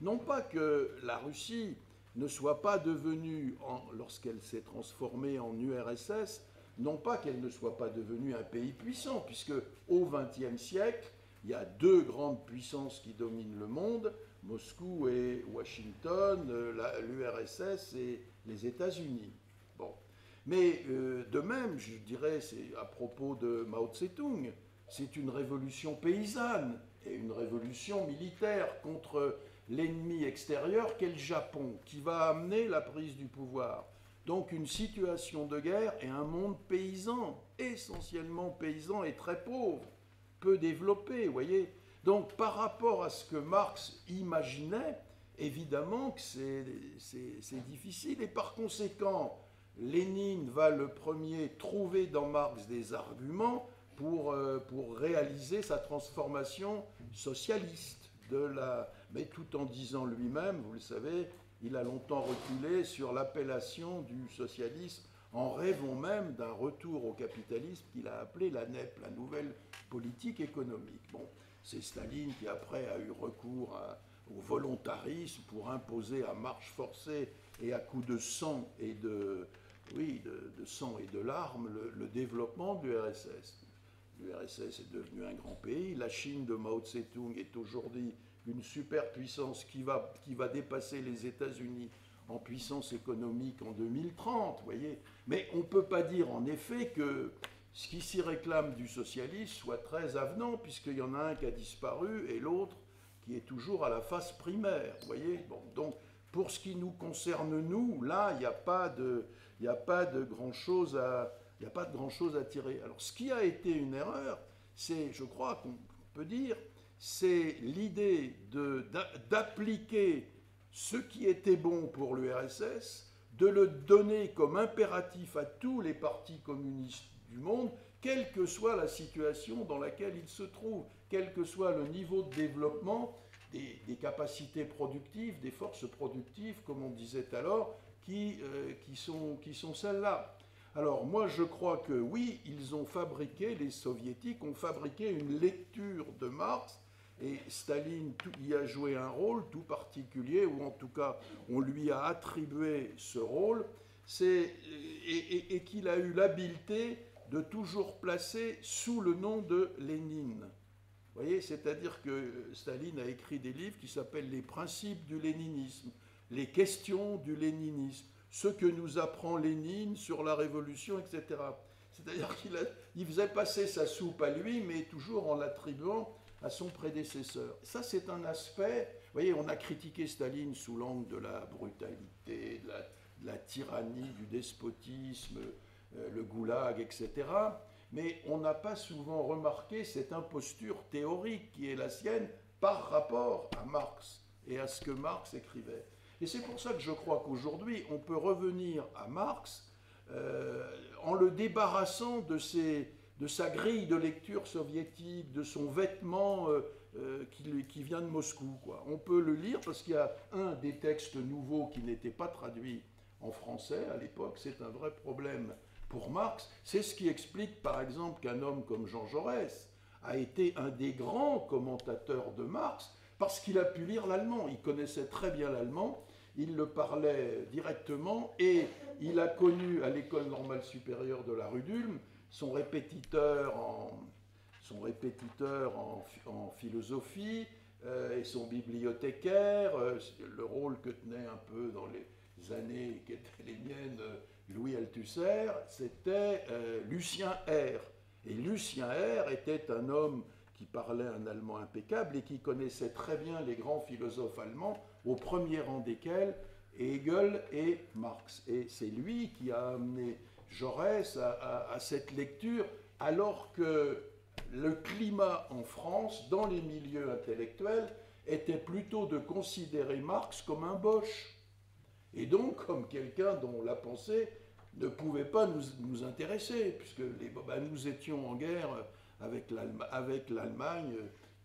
Speaker 2: Non pas que la Russie ne soit pas devenue, lorsqu'elle s'est transformée en URSS, non pas qu'elle ne soit pas devenue un pays puissant, puisque au XXe siècle, il y a deux grandes puissances qui dominent le monde, Moscou et Washington, l'URSS et les États-Unis. Bon. Mais de même, je dirais, c'est à propos de Mao Tse-tung, c'est une révolution paysanne et une révolution militaire contre l'ennemi extérieur qu'est le Japon, qui va amener la prise du pouvoir. Donc une situation de guerre et un monde paysan, essentiellement paysan et très pauvre, peu développé, vous voyez. Donc par rapport à ce que Marx imaginait, évidemment que c'est difficile. Et par conséquent, Lénine va le premier trouver dans Marx des arguments pour réaliser sa transformation socialiste, mais tout en disant lui-même, vous le savez, il a longtemps reculé sur l'appellation du socialisme, en rêvant même d'un retour au capitalisme qu'il a appelé la NEP, la nouvelle politique économique. Bon, c'est Staline qui après a eu recours au volontarisme pour imposer à marche forcée et à coups de sang et de sang et de larmes le développement de l'URSS. L'URSS est devenu un grand pays. La Chine de Mao Tse-tung est aujourd'hui une superpuissance qui va dépasser les États-Unis en puissance économique en 2030, voyez. Mais on ne peut pas dire en effet que ce qui s'y réclame du socialisme soit très avenant, puisqu'il y en a un qui a disparu et l'autre qui est toujours à la phase primaire, voyez. Bon, donc, pour ce qui nous concerne, nous, là, il n'y a pas de grand-chose à tirer. Alors, ce qui a été une erreur, c'est, je crois qu'on peut dire, c'est l'idée d'appliquer ce qui était bon pour l'URSS, de le donner comme impératif à tous les partis communistes du monde, quelle que soit la situation dans laquelle ils se trouvent, quel que soit le niveau de développement des capacités productives, des forces productives, comme on disait alors, qui sont celles-là. Alors moi je crois que oui, les soviétiques ont fabriqué une lecture de Marx, et Staline y a joué un rôle tout particulier, ou en tout cas on lui a attribué ce rôle, et qu'il a eu l'habileté de toujours placer sous le nom de Lénine. Vous voyez, c'est-à-dire que Staline a écrit des livres qui s'appellent Les principes du léninisme, les questions du léninisme, ce que nous apprend Lénine sur la révolution, etc. C'est-à-dire qu'il faisait passer sa soupe à lui, mais toujours en l'attribuant à son prédécesseur. Ça, c'est un aspect... Vous voyez, on a critiqué Staline sous l'angle de la brutalité, de la tyrannie, du despotisme, le goulag, etc. Mais on n'a pas souvent remarqué cette imposture théorique qui est la sienne par rapport à Marx et à ce que Marx écrivait. Et c'est pour ça que je crois qu'aujourd'hui, on peut revenir à Marx en le débarrassant de sa grille de lecture soviétique, de son vêtement qui vient de Moscou, quoi. On peut le lire parce qu'il y a un des textes nouveaux qui n'était pas traduit en français à l'époque. C'est un vrai problème pour Marx. C'est ce qui explique, par exemple, qu'un homme comme Jean Jaurès a été un des grands commentateurs de Marx parce qu'il a pu lire l'allemand. Il connaissait très bien l'allemand, il le parlait directement et il a connu à l'École normale supérieure de la rue d'Ulm son répétiteur en philosophie et son bibliothécaire, le rôle que tenait un peu dans les années qui étaient les miennes Louis Althusser, c'était Lucien R. Et Lucien R était un homme qui parlait un allemand impeccable et qui connaissait très bien les grands philosophes allemands, au premier rang desquels Hegel et Marx. Et c'est lui qui a amené Jaurès à cette lecture, alors que le climat en France, dans les milieux intellectuels, était plutôt de considérer Marx comme un Bosch, et donc comme quelqu'un dont la pensée ne pouvait pas nous intéresser, puisque nous étions en guerre avec l'Allemagne,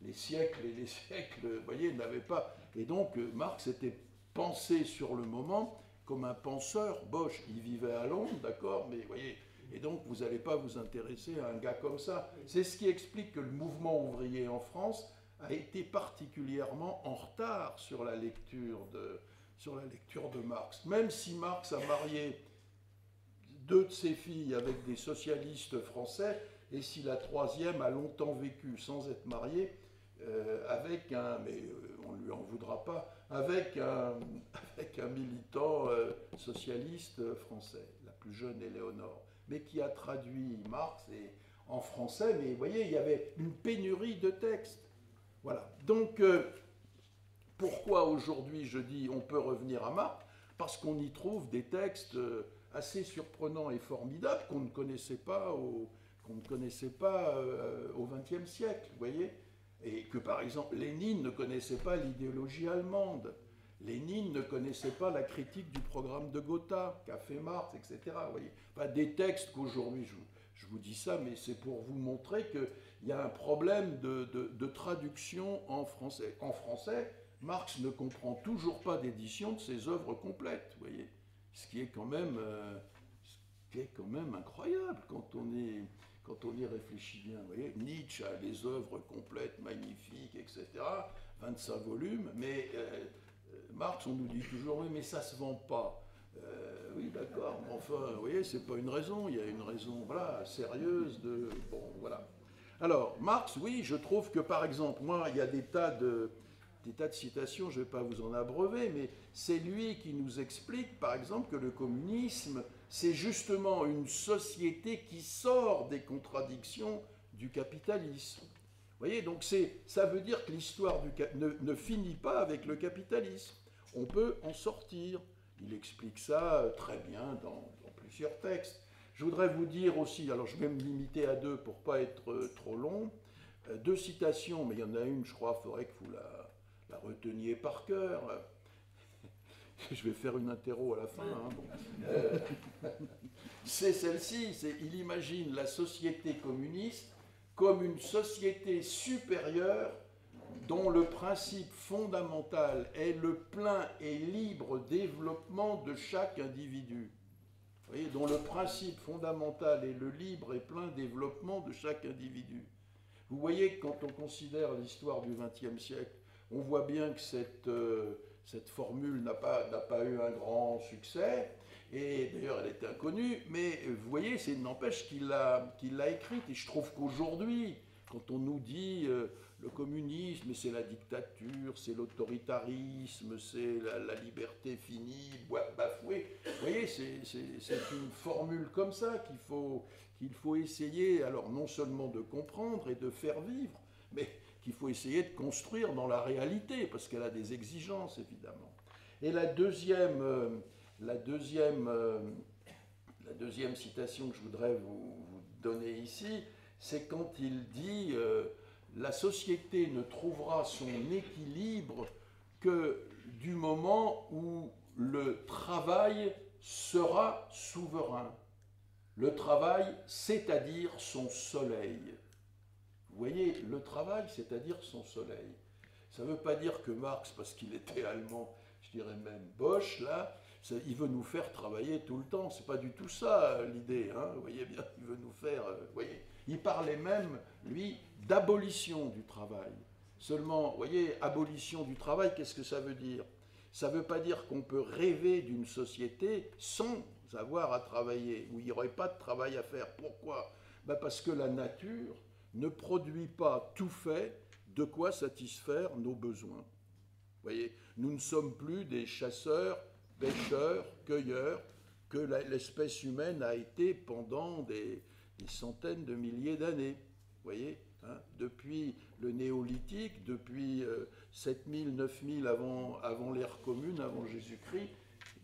Speaker 2: les siècles et les siècles, vous voyez, n'avaient pas... Et donc Marx était pensé sur le moment comme un penseur Bosch. Il vivait à Londres, d'accord, mais vous voyez... Et donc vous n'allez pas vous intéresser à un gars comme ça. C'est ce qui explique que le mouvement ouvrier en France a été particulièrement en retard sur la lecture de Marx. Même si Marx a marié 2 de ses filles avec des socialistes français, et si la 3e a longtemps vécu sans être mariée, on ne lui en voudra pas, avec un militant socialiste français. plus jeune Éléonore, mais qui a traduit Marx en français, mais vous voyez, il y avait une pénurie de textes. Voilà. Donc, pourquoi aujourd'hui je dis on peut revenir à Marx? Parce qu'on y trouve des textes assez surprenants et formidables qu'on ne connaissait pas au XXe siècle, vous voyez? Et que par exemple, Lénine ne connaissait pas l'idéologie allemande. Lénine ne connaissait pas la critique du programme de Gotha, qu'a fait Marx, etc. Vous voyez, enfin, des textes qu'aujourd'hui, je vous dis ça, mais c'est pour vous montrer qu'il y a un problème de traduction en français. En français, Marx ne comprend toujours pas d'édition de ses œuvres complètes, vous voyez, ce qui est quand même incroyable quand on y réfléchit bien. Vous voyez, Nietzsche a des œuvres complètes, magnifiques, etc., 25 volumes, mais Marx, on nous dit toujours, oui, mais ça se vend pas. Oui, d'accord, mais enfin, vous voyez, c'est pas une raison, il y a une raison, voilà, sérieuse de... Bon, voilà. Alors, Marx, oui, je trouve que, par exemple, moi, il y a des tas de citations, je ne vais pas vous en abreuver, mais c'est lui qui nous explique, par exemple, que le communisme, c'est justement une société qui sort des contradictions du capitalisme. Vous voyez, donc ça veut dire que l'histoire ne finit pas avec le capitalisme. On peut en sortir. Il explique ça très bien dans plusieurs textes. Je voudrais vous dire aussi, alors je vais me limiter à 2 pour ne pas être trop long, 2 citations, mais il y en a une, je crois, il faudrait que vous la reteniez par cœur. Je vais faire une interro à la fin. Hein, bon. C'est celle-ci, il imagine la société communiste comme une société supérieure dont le principe fondamental est le plein et libre développement de chaque individu. Vous voyez, dont le principe fondamental est le libre et plein développement de chaque individu. Vous voyez que quand on considère l'histoire du XXe siècle, on voit bien que cette formule n'a pas eu un grand succès, et d'ailleurs elle est inconnue, mais vous voyez, c'est n'empêche qu'il l'a écrite, et je trouve qu'aujourd'hui, quand on nous dit le communisme, c'est la dictature, c'est l'autoritarisme, c'est la liberté finie, bafouée, vous voyez, c'est une formule comme ça qu'il faut essayer, alors non seulement de comprendre et de faire vivre, mais qu'il faut essayer de construire dans la réalité, parce qu'elle a des exigences, évidemment. Et la deuxième citation que je voudrais vous donner ici, c'est quand il dit la société ne trouvera son équilibre que du moment où le travail sera souverain. Le travail, c'est-à-dire son soleil. Vous voyez, le travail, c'est-à-dire son soleil. Ça ne veut pas dire que Marx, parce qu'il était allemand, je dirais même Bosch, là, il veut nous faire travailler tout le temps. C'est pas du tout ça l'idée, hein. Vous voyez bien, il veut nous faire... vous voyez, il parlait même, lui, d'abolition du travail. Seulement, vous voyez, abolition du travail, qu'est-ce que ça veut dire? Ça ne veut pas dire qu'on peut rêver d'une société sans avoir à travailler, où il n'y aurait pas de travail à faire. Pourquoi? Ben parce que la nature ne produit pas tout fait de quoi satisfaire nos besoins. Vous voyez, nous ne sommes plus des chasseurs, pêcheurs, cueilleurs, que l'espèce humaine a été pendant des centaines de milliers d'années. Vous voyez, hein, depuis le néolithique, depuis 7000, 9000 avant l'ère commune, avant Jésus-Christ,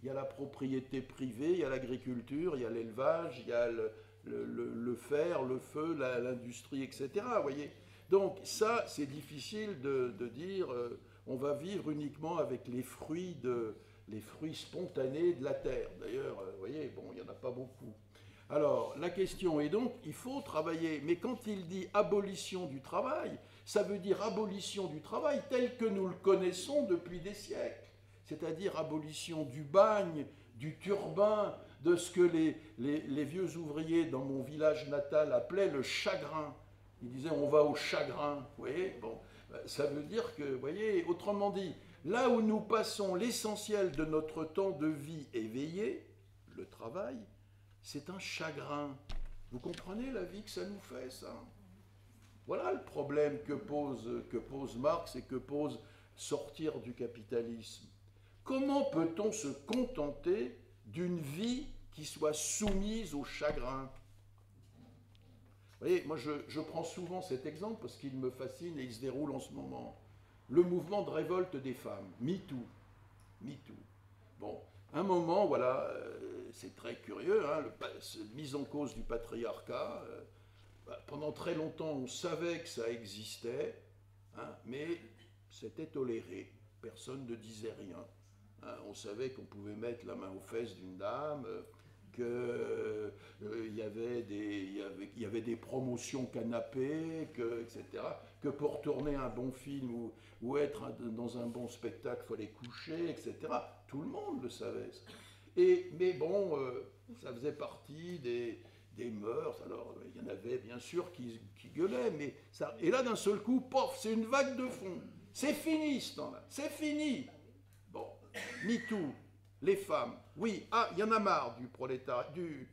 Speaker 2: il y a la propriété privée, il y a l'agriculture, il y a l'élevage, il y a le fer, le feu, l'industrie, etc. Vous voyez. Donc ça, c'est difficile de dire on va vivre uniquement avec les fruits spontanés de la terre. D'ailleurs, vous voyez, bon, il n'y en a pas beaucoup. Alors, la question est donc, il faut travailler. Mais quand il dit abolition du travail, ça veut dire abolition du travail tel que nous le connaissons depuis des siècles. C'est-à-dire abolition du bagne, du turbin, de ce que les vieux ouvriers dans mon village natal appelaient le chagrin. Ils disaient on va au chagrin, vous voyez, bon, ça veut dire que, vous voyez, autrement dit, là où nous passons l'essentiel de notre temps de vie éveillé, le travail, c'est un chagrin. Vous comprenez la vie que ça nous fait, ça? Voilà le problème que pose Marx et que pose sortir du capitalisme. Comment peut-on se contenter d'une vie qui soit soumise au chagrin. Vous voyez, moi je prends souvent cet exemple parce qu'il me fascine et il se déroule en ce moment. Le mouvement de révolte des femmes, MeToo. MeToo. Bon, un moment, voilà, c'est très curieux, hein, mise en cause du patriarcat. Pendant très longtemps, on savait que ça existait, hein, mais c'était toléré. Personne ne disait rien. Hein, on savait qu'on pouvait mettre la main aux fesses d'une dame, qu'il y avait des promotions canapés, etc. Que pour tourner un bon film ou être dans un bon spectacle, il fallait coucher, etc. Tout le monde le savait. Mais bon, ça faisait partie des mœurs. Alors, il y en avait bien sûr qui gueulaient, mais ça. Et là, d'un seul coup, pof, c'est une vague de fond. C'est fini ce temps-là, c'est fini. Bon, MeToo, les femmes, oui, il y en a marre du prolétariat, il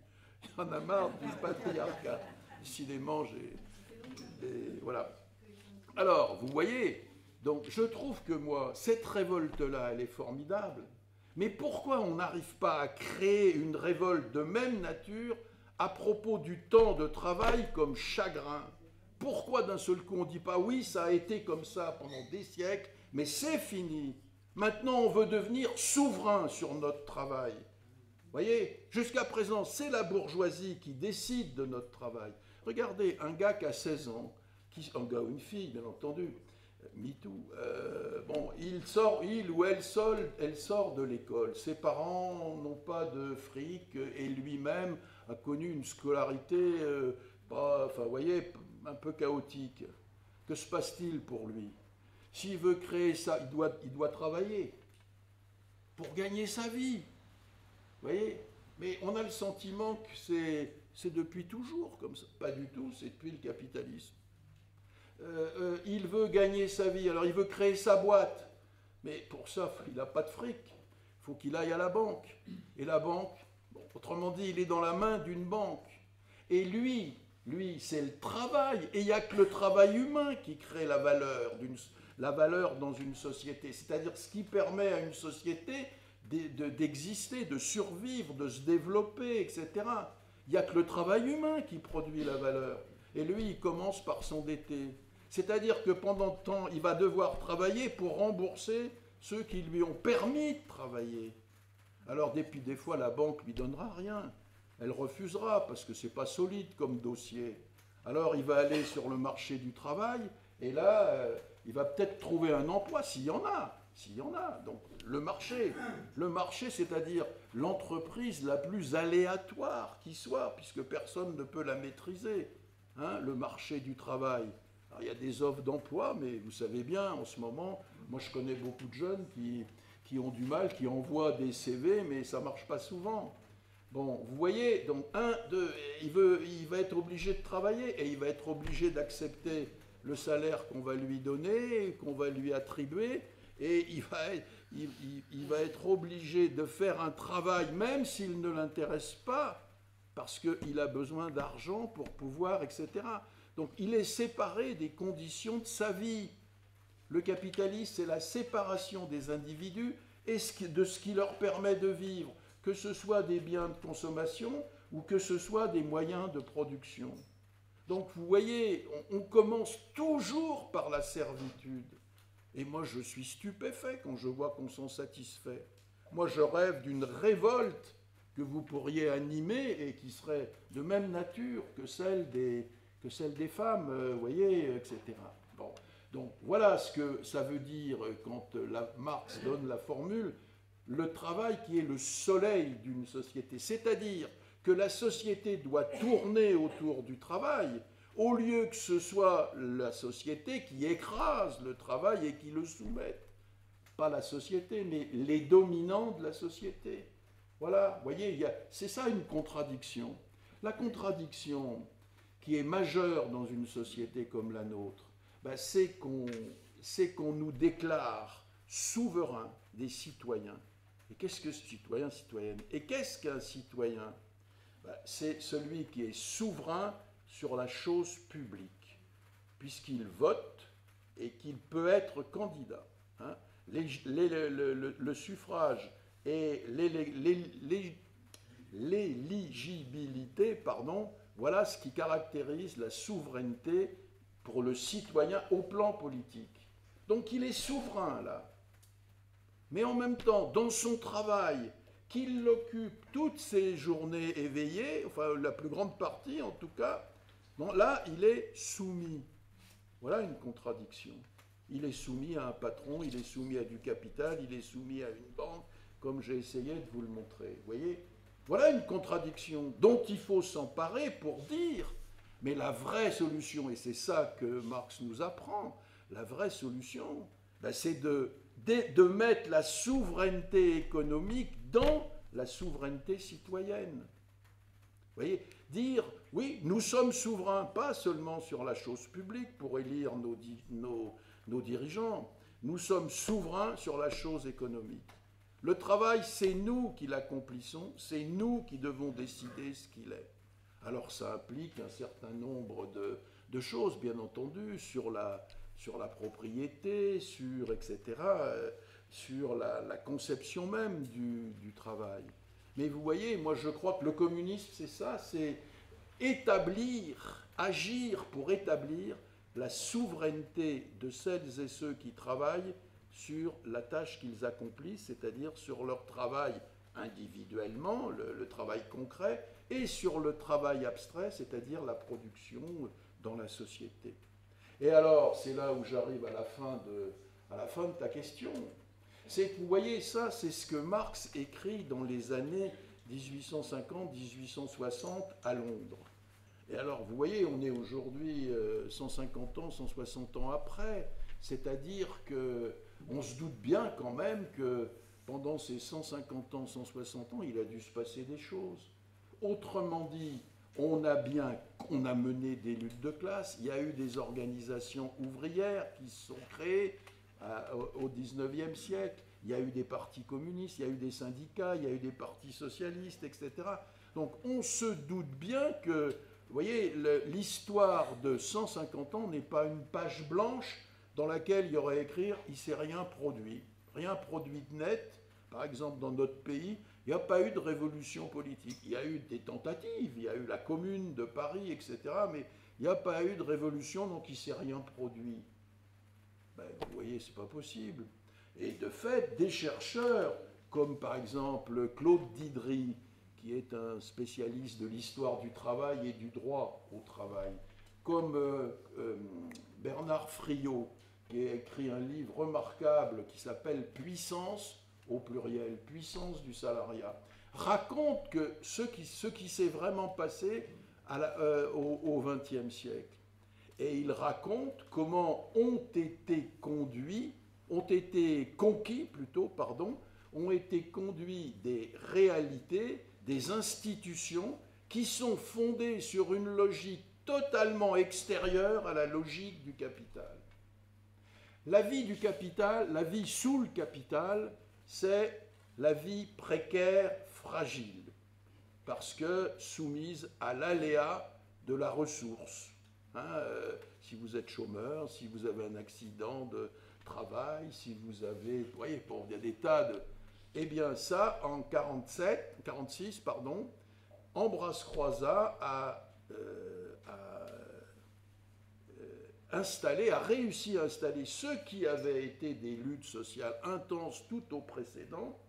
Speaker 2: y en a marre du patriarcat. Décidément, voilà. Alors, vous voyez, donc je trouve que moi, cette révolte-là, elle est formidable. Mais pourquoi on n'arrive pas à créer une révolte de même nature à propos du temps de travail comme chagrin? Pourquoi d'un seul coup on ne dit pas oui, ça a été comme ça pendant des siècles, mais c'est fini. Maintenant on veut devenir souverain sur notre travail. Vous voyez, jusqu'à présent c'est la bourgeoisie qui décide de notre travail. Regardez, un gars qui a 16 ans, un gars ou une fille bien entendu, MeToo, bon, il ou elle sort de l'école. Ses parents n'ont pas de fric et lui-même a connu une scolarité, enfin, vous voyez, un peu chaotique. Que se passe-t-il pour lui? S'il veut créer ça, il doit travailler pour gagner sa vie. Vous voyez? Mais on a le sentiment que c'est depuis toujours comme ça. Pas du tout, c'est depuis le capitalisme. Il veut gagner sa vie, alors il veut créer sa boîte. Mais pour ça, il n'a pas de fric. Il faut qu'il aille à la banque. Et la banque, bon, autrement dit, il est dans la main d'une banque. Et lui, c'est le travail. Et il n'y a que le travail humain qui crée la valeur dans une société. C'est-à-dire ce qui permet à une société d'exister, de survivre, de se développer, etc. Il n'y a que le travail humain qui produit la valeur. Et lui, il commence par s'endetter. C'est-à-dire que pendant le temps, il va devoir travailler pour rembourser ceux qui lui ont permis de travailler. Alors, des fois, la banque ne lui donnera rien. Elle refusera parce que ce n'est pas solide comme dossier. Alors, il va aller sur le marché du travail et là, il va peut-être trouver un emploi s'il y en a. S'il y en a. Donc, le marché, c'est-à-dire l'entreprise la plus aléatoire qui soit, puisque personne ne peut la maîtriser. Hein, le marché du travail. Alors, il y a des offres d'emploi, mais vous savez bien, en ce moment, moi je connais beaucoup de jeunes qui ont du mal, qui envoient des CV, mais ça ne marche pas souvent. Bon, vous voyez, donc il va être obligé de travailler et il va être obligé d'accepter le salaire qu'on va lui donner, qu'on va lui attribuer, et il va être obligé de faire un travail, même s'il ne l'intéresse pas, parce qu'il a besoin d'argent pour pouvoir, etc. Donc il est séparé des conditions de sa vie. Le capitalisme, c'est la séparation des individus et de ce qui leur permet de vivre, que ce soit des biens de consommation ou que ce soit des moyens de production. Donc vous voyez, on commence toujours par la servitude. Et moi je suis stupéfait quand je vois qu'on s'en satisfait. Moi je rêve d'une révolte que vous pourriez animer et qui serait de même nature que celle des femmes, vous voyez, etc. Bon. Donc voilà ce que ça veut dire quand Marx donne la formule, le travail qui est le soleil d'une société. C'est-à-dire que la société doit tourner autour du travail, au lieu que ce soit la société qui écrase le travail et qui le soumette. Pas la société, mais les dominants de la société. Voilà, vous voyez, c'est ça une contradiction. La contradiction qui est majeure dans une société comme la nôtre, ben c'est qu'on nous déclare souverains des citoyens. Et qu'est-ce que citoyen, citoyenne? Et qu'est-ce qu'un citoyen? Ben c'est celui qui est souverain sur la chose publique, puisqu'il vote et qu'il peut être candidat. Hein. Le suffrage et l'éligibilité, pardon, voilà ce qui caractérise la souveraineté pour le citoyen au plan politique. Donc il est souverain là. Mais en même temps, dans son travail, qu'il l'occupe toutes ses journées éveillées, enfin la plus grande partie en tout cas, bon, là il est soumis. Voilà une contradiction. Il est soumis à un patron, il est soumis à du capital, il est soumis à une banque, comme j'ai essayé de vous le montrer. Vous voyez ? Voilà une contradiction dont il faut s'emparer pour dire, mais la vraie solution, et c'est ça que Marx nous apprend, la vraie solution, ben c'est de mettre la souveraineté économique dans la souveraineté citoyenne. Vous voyez ? Dire, oui, nous sommes souverains, pas seulement sur la chose publique pour élire nos dirigeants, nous sommes souverains sur la chose économique. Le travail, c'est nous qui l'accomplissons, c'est nous qui devons décider ce qu'il est. Alors ça implique un certain nombre de choses, bien entendu, sur la propriété, etc., sur la conception même du travail. Mais vous voyez, moi je crois que le communisme, c'est ça, c'est agir pour établir la souveraineté de celles et ceux qui travaillent sur la tâche qu'ils accomplissent, c'est-à-dire sur leur travail individuellement, le travail concret, et sur le travail abstrait, c'est-à-dire la production dans la société. Et alors, c'est là où j'arrive à la fin de ta question. C'est que, vous voyez, ça, c'est ce que Marx écrit dans les années 1850-1860 à Londres. Et alors, vous voyez, on est aujourd'hui 150 ans, 160 ans après, c'est-à-dire qu'on se doute bien quand même que pendant ces 150 ans, 160 ans, il a dû se passer des choses. Autrement dit, on a mené des luttes de classe, il y a eu des organisations ouvrières qui se sont créées au XIXe siècle, il y a eu des partis communistes, il y a eu des syndicats, il y a eu des partis socialistes, etc. Donc on se doute bien que, vous voyez, l'histoire de 150 ans n'est pas une page blanche dans laquelle il y aurait écrit « il ne s'est rien produit ». Rien produit de net, par exemple dans notre pays, il n'y a pas eu de révolution politique. Il y a eu des tentatives, il y a eu la Commune de Paris, etc. Mais il n'y a pas eu de révolution, donc il ne s'est rien produit. Ben, vous voyez, ce n'est pas possible. Et de fait, des chercheurs, comme par exemple Claude Didry, qui est un spécialiste de l'histoire du travail et du droit au travail, comme Bernard Friot, qui a écrit un livre remarquable qui s'appelle « Puissance », au pluriel, « Puissance du salariat », raconte que ce qui s'est vraiment passé au XXe siècle. Et il raconte comment ont été conduits des réalités, des institutions qui sont fondées sur une logique totalement extérieure à la logique du capital. La vie du capital, la vie sous le capital, c'est la vie précaire, fragile, parce que soumise à l'aléa de la ressource. Si vous êtes chômeur, si vous avez un accident de travail, si vous avez... Vous voyez, bon, il y a des tas de... Eh bien ça, en 46, Ambroise Croizat a réussi à installer ce qui avait été des luttes sociales intenses tout au précédent,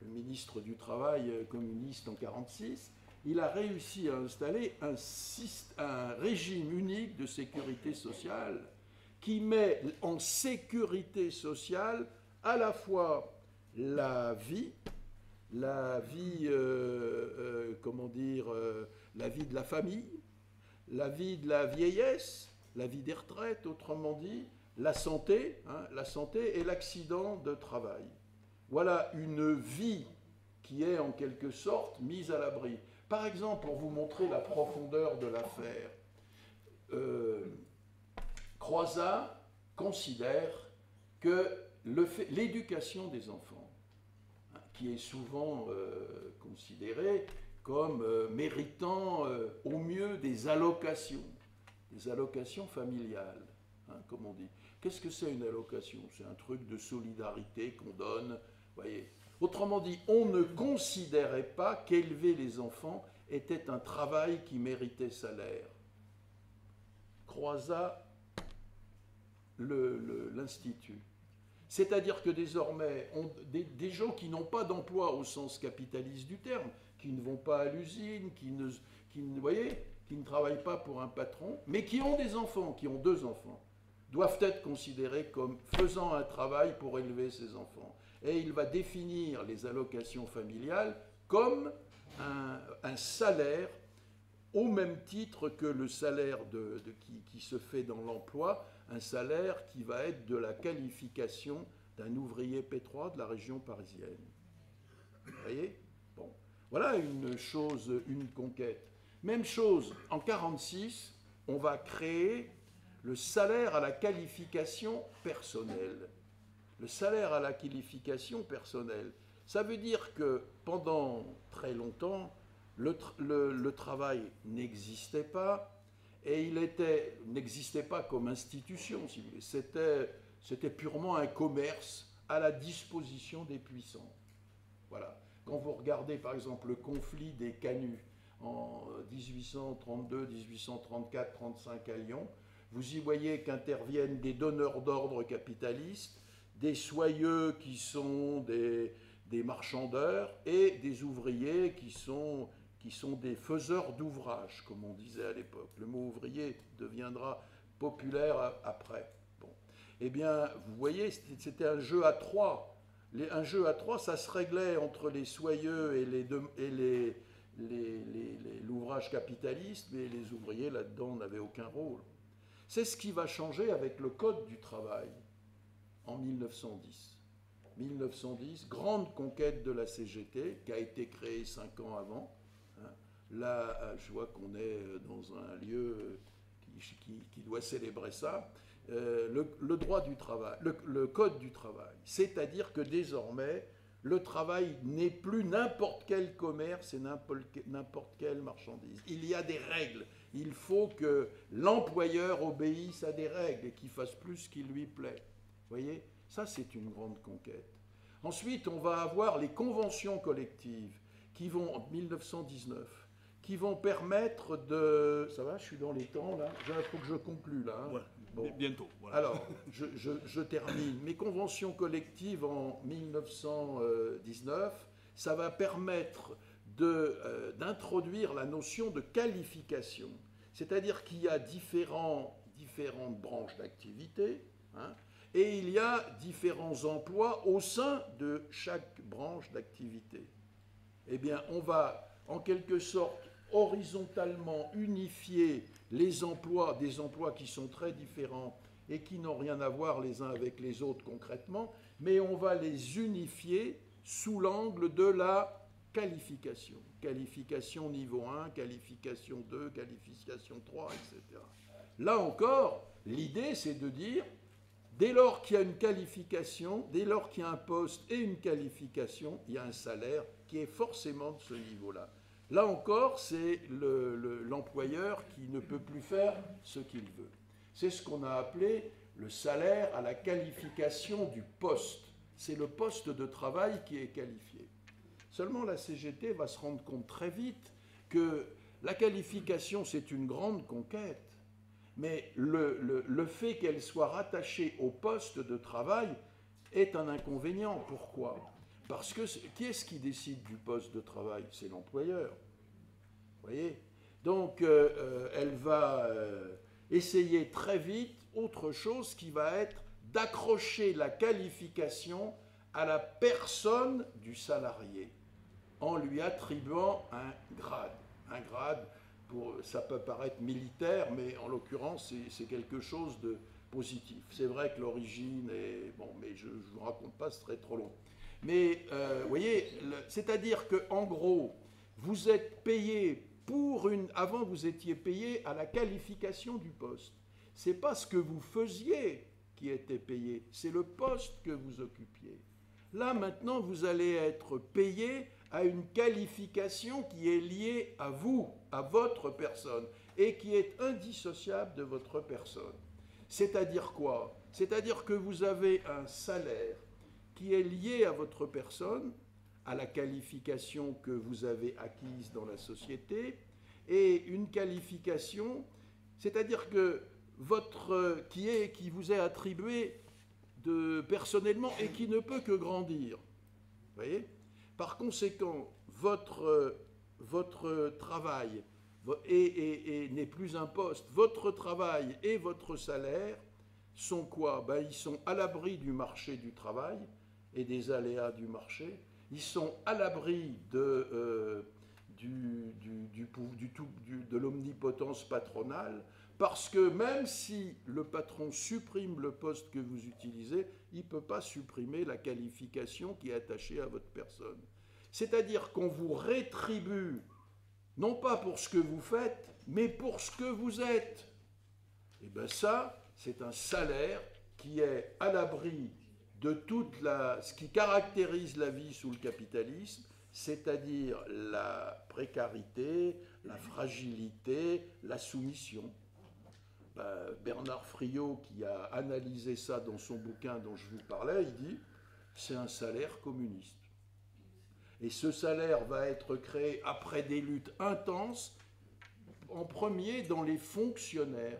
Speaker 2: le ministre du Travail communiste en 1946, il a réussi à installer un régime unique de sécurité sociale qui met en sécurité sociale à la fois la vie de la famille, la vie de la vieillesse, la vie des retraites, autrement dit, la santé et l'accident de travail. Voilà une vie qui est en quelque sorte mise à l'abri. Par exemple, pour vous montrer la profondeur de l'affaire, Croizat considère que l'éducation des enfants, qui est souvent considérée comme méritant au mieux des allocations familiales, comme on dit. Qu'est-ce que c'est une allocation? C'est un truc de solidarité qu'on donne, vous voyez, Autrement dit, on ne considérait pas qu'élever les enfants était un travail qui méritait salaire. Croisa l'Institut. C'est-à-dire que désormais, des gens qui n'ont pas d'emploi au sens capitaliste du terme, qui ne vont pas à l'usine, qui ne travaillent pas pour un patron, mais qui ont des enfants, qui ont 2 enfants, doivent être considérés comme faisant un travail pour élever ses enfants. Et il va définir les allocations familiales comme un salaire au même titre que le salaire qui se fait dans l'emploi, un salaire qui va être de la qualification d'un ouvrier P3 de la région parisienne. Vous voyez? Bon. Voilà une chose, une conquête. Même chose, en 1946, on va créer le salaire à la qualification personnelle. Le salaire à la qualification personnelle. Ça veut dire que pendant très longtemps, le travail n'existait pas, et il n'existait pas comme institution, si vous voulez. C'était purement un commerce à la disposition des puissants. Voilà. Quand vous regardez par exemple le conflit des canuts en 1832, 1834, 35 à Lyon, vous y voyez qu'interviennent des donneurs d'ordre capitalistes, des soyeux qui sont des marchandeurs et des ouvriers qui sont des faiseurs d'ouvrages, comme on disait à l'époque. Le mot ouvrier deviendra populaire après. Bon. Eh bien, vous voyez, c'était un jeu à 3. Un jeu à 3, ça se réglait entre les soyeux et l'ouvrage capitaliste, mais les ouvriers, là-dedans, n'avaient aucun rôle. C'est ce qui va changer avec le Code du travail en 1910. 1910, grande conquête de la CGT, qui a été créée 5 ans avant. Là, je vois qu'on est dans un lieu qui doit célébrer ça. Le droit du travail, le Code du travail. C'est-à-dire que désormais, le travail n'est plus n'importe quel commerce et n'importe quelle marchandise. Il y a des règles. Il faut que l'employeur obéisse à des règles et qu'il fasse plus ce qui lui plaît. Vous voyez? Ça, c'est une grande conquête. Ensuite, on va avoir les conventions collectives qui vont, en 1919, qui vont permettre de... Ça va, je suis dans les temps, là. Il faut que je conclue, là. Hein.
Speaker 1: Ouais, bon. Bientôt. Voilà.
Speaker 2: Alors, je termine. Mes conventions collectives en 1919, ça va permettre d'introduire la notion de qualification. C'est-à-dire qu'il y a différentes branches d'activité, hein, et il y a différents emplois au sein de chaque branche d'activité. Eh bien, on va, en quelque sorte, horizontalement unifier les emplois, des emplois qui sont très différents et qui n'ont rien à voir les uns avec les autres concrètement, mais on va les unifier sous l'angle de la qualification. Qualification niveau 1, qualification 2, qualification 3, etc. Là encore, l'idée, c'est de dire, dès lors qu'il y a une qualification, dès lors qu'il y a un poste et une qualification, il y a un salaire qui est forcément de ce niveau-là. Là encore, c'est l'employeur qui ne peut plus faire ce qu'il veut. C'est ce qu'on a appelé le salaire à la qualification du poste. C'est le poste de travail qui est qualifié. Seulement, la CGT va se rendre compte très vite que la qualification, c'est une grande conquête, mais le fait qu'elle soit rattachée au poste de travail est un inconvénient. Pourquoi ? Parce que qui est-ce qui décide du poste de travail ? C'est l'employeur. Vous voyez ? Donc, elle va essayer très vite autre chose qui va être d'accrocher la qualification à la personne du salarié en lui attribuant un grade. Un grade, ça peut paraître militaire, mais en l'occurrence, c'est quelque chose de positif. C'est vrai que l'origine est... Bon, mais je ne vous raconte pas, ce serait trop long. Mais, vous voyez, c'est-à-dire qu'en gros, vous êtes payé pour une... Avant, vous étiez payé à la qualification du poste. Ce n'est pas ce que vous faisiez qui était payé, c'est le poste que vous occupiez. Là, maintenant, vous allez être payé à une qualification qui est liée à vous, à votre personne, et qui est indissociable de votre personne. C'est-à-dire quoi ? C'est-à-dire que vous avez un salaire qui est lié à votre personne, à la qualification que vous avez acquise dans la société, et une qualification, c'est-à-dire que qui vous est attribuée personnellement et qui ne peut que grandir. Vous voyez ? Par conséquent, votre travail n'est plus un poste. Votre travail et votre salaire sont quoi ? Ils sont à l'abri du marché du travail et des aléas du marché. Ils sont à l'abri de l'omnipotence patronale, parce que même si le patron supprime le poste que vous utilisez, il ne peut pas supprimer la qualification qui est attachée à votre personne. C'est-à-dire qu'on vous rétribue, non pas pour ce que vous faites, mais pour ce que vous êtes. Et bien ça, c'est un salaire qui est à l'abri de ce qui caractérise la vie sous le capitalisme, c'est-à-dire la précarité, la fragilité, la soumission. Bernard Friot, qui a analysé ça dans son bouquin dont je vous parlais, il dit « c'est un salaire communiste ». Et ce salaire va être créé après des luttes intenses, en premier dans les fonctionnaires.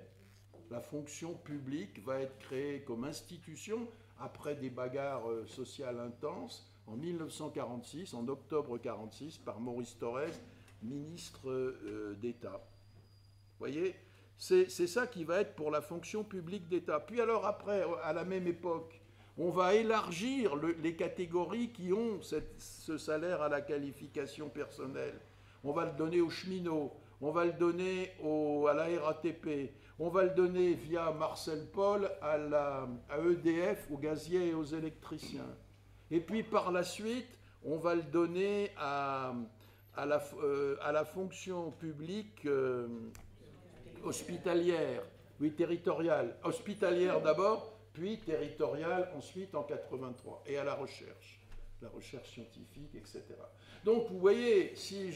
Speaker 2: La fonction publique va être créée comme institution après des bagarres sociales intenses en 1946, en octobre 1946, par Maurice Thorez, ministre d'État. Vous voyez ? C'est ça qui va être pour la fonction publique d'État. Puis alors après, à la même époque, on va élargir les catégories qui ont ce salaire à la qualification personnelle. On va le donner aux cheminots, on va le donner à la RATP, on va le donner via Marcel Paul à EDF, aux gaziers et aux électriciens. Et puis par la suite, on va le donner à la fonction publique hospitalière, oui, territoriale. Hospitalière d'abord, puis territoriale ensuite en 83, et à la recherche scientifique, etc. Donc vous voyez, si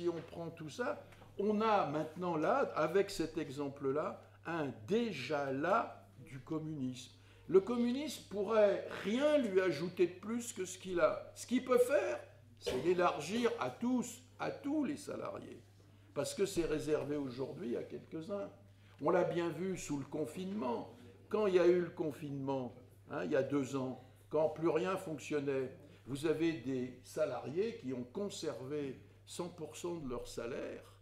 Speaker 2: on prend tout ça, on a maintenant là, avec cet exemple-là, un déjà là du communisme. Le communisme pourrait rien lui ajouter de plus que ce qu'il a. Ce qu'il peut faire, c'est l'élargir à tous les salariés. Parce que c'est réservé aujourd'hui à quelques-uns. On l'a bien vu sous le confinement. Quand il y a eu le confinement, il y a 2 ans, quand plus rien fonctionnait, vous avez des salariés qui ont conservé 100% de leur salaire,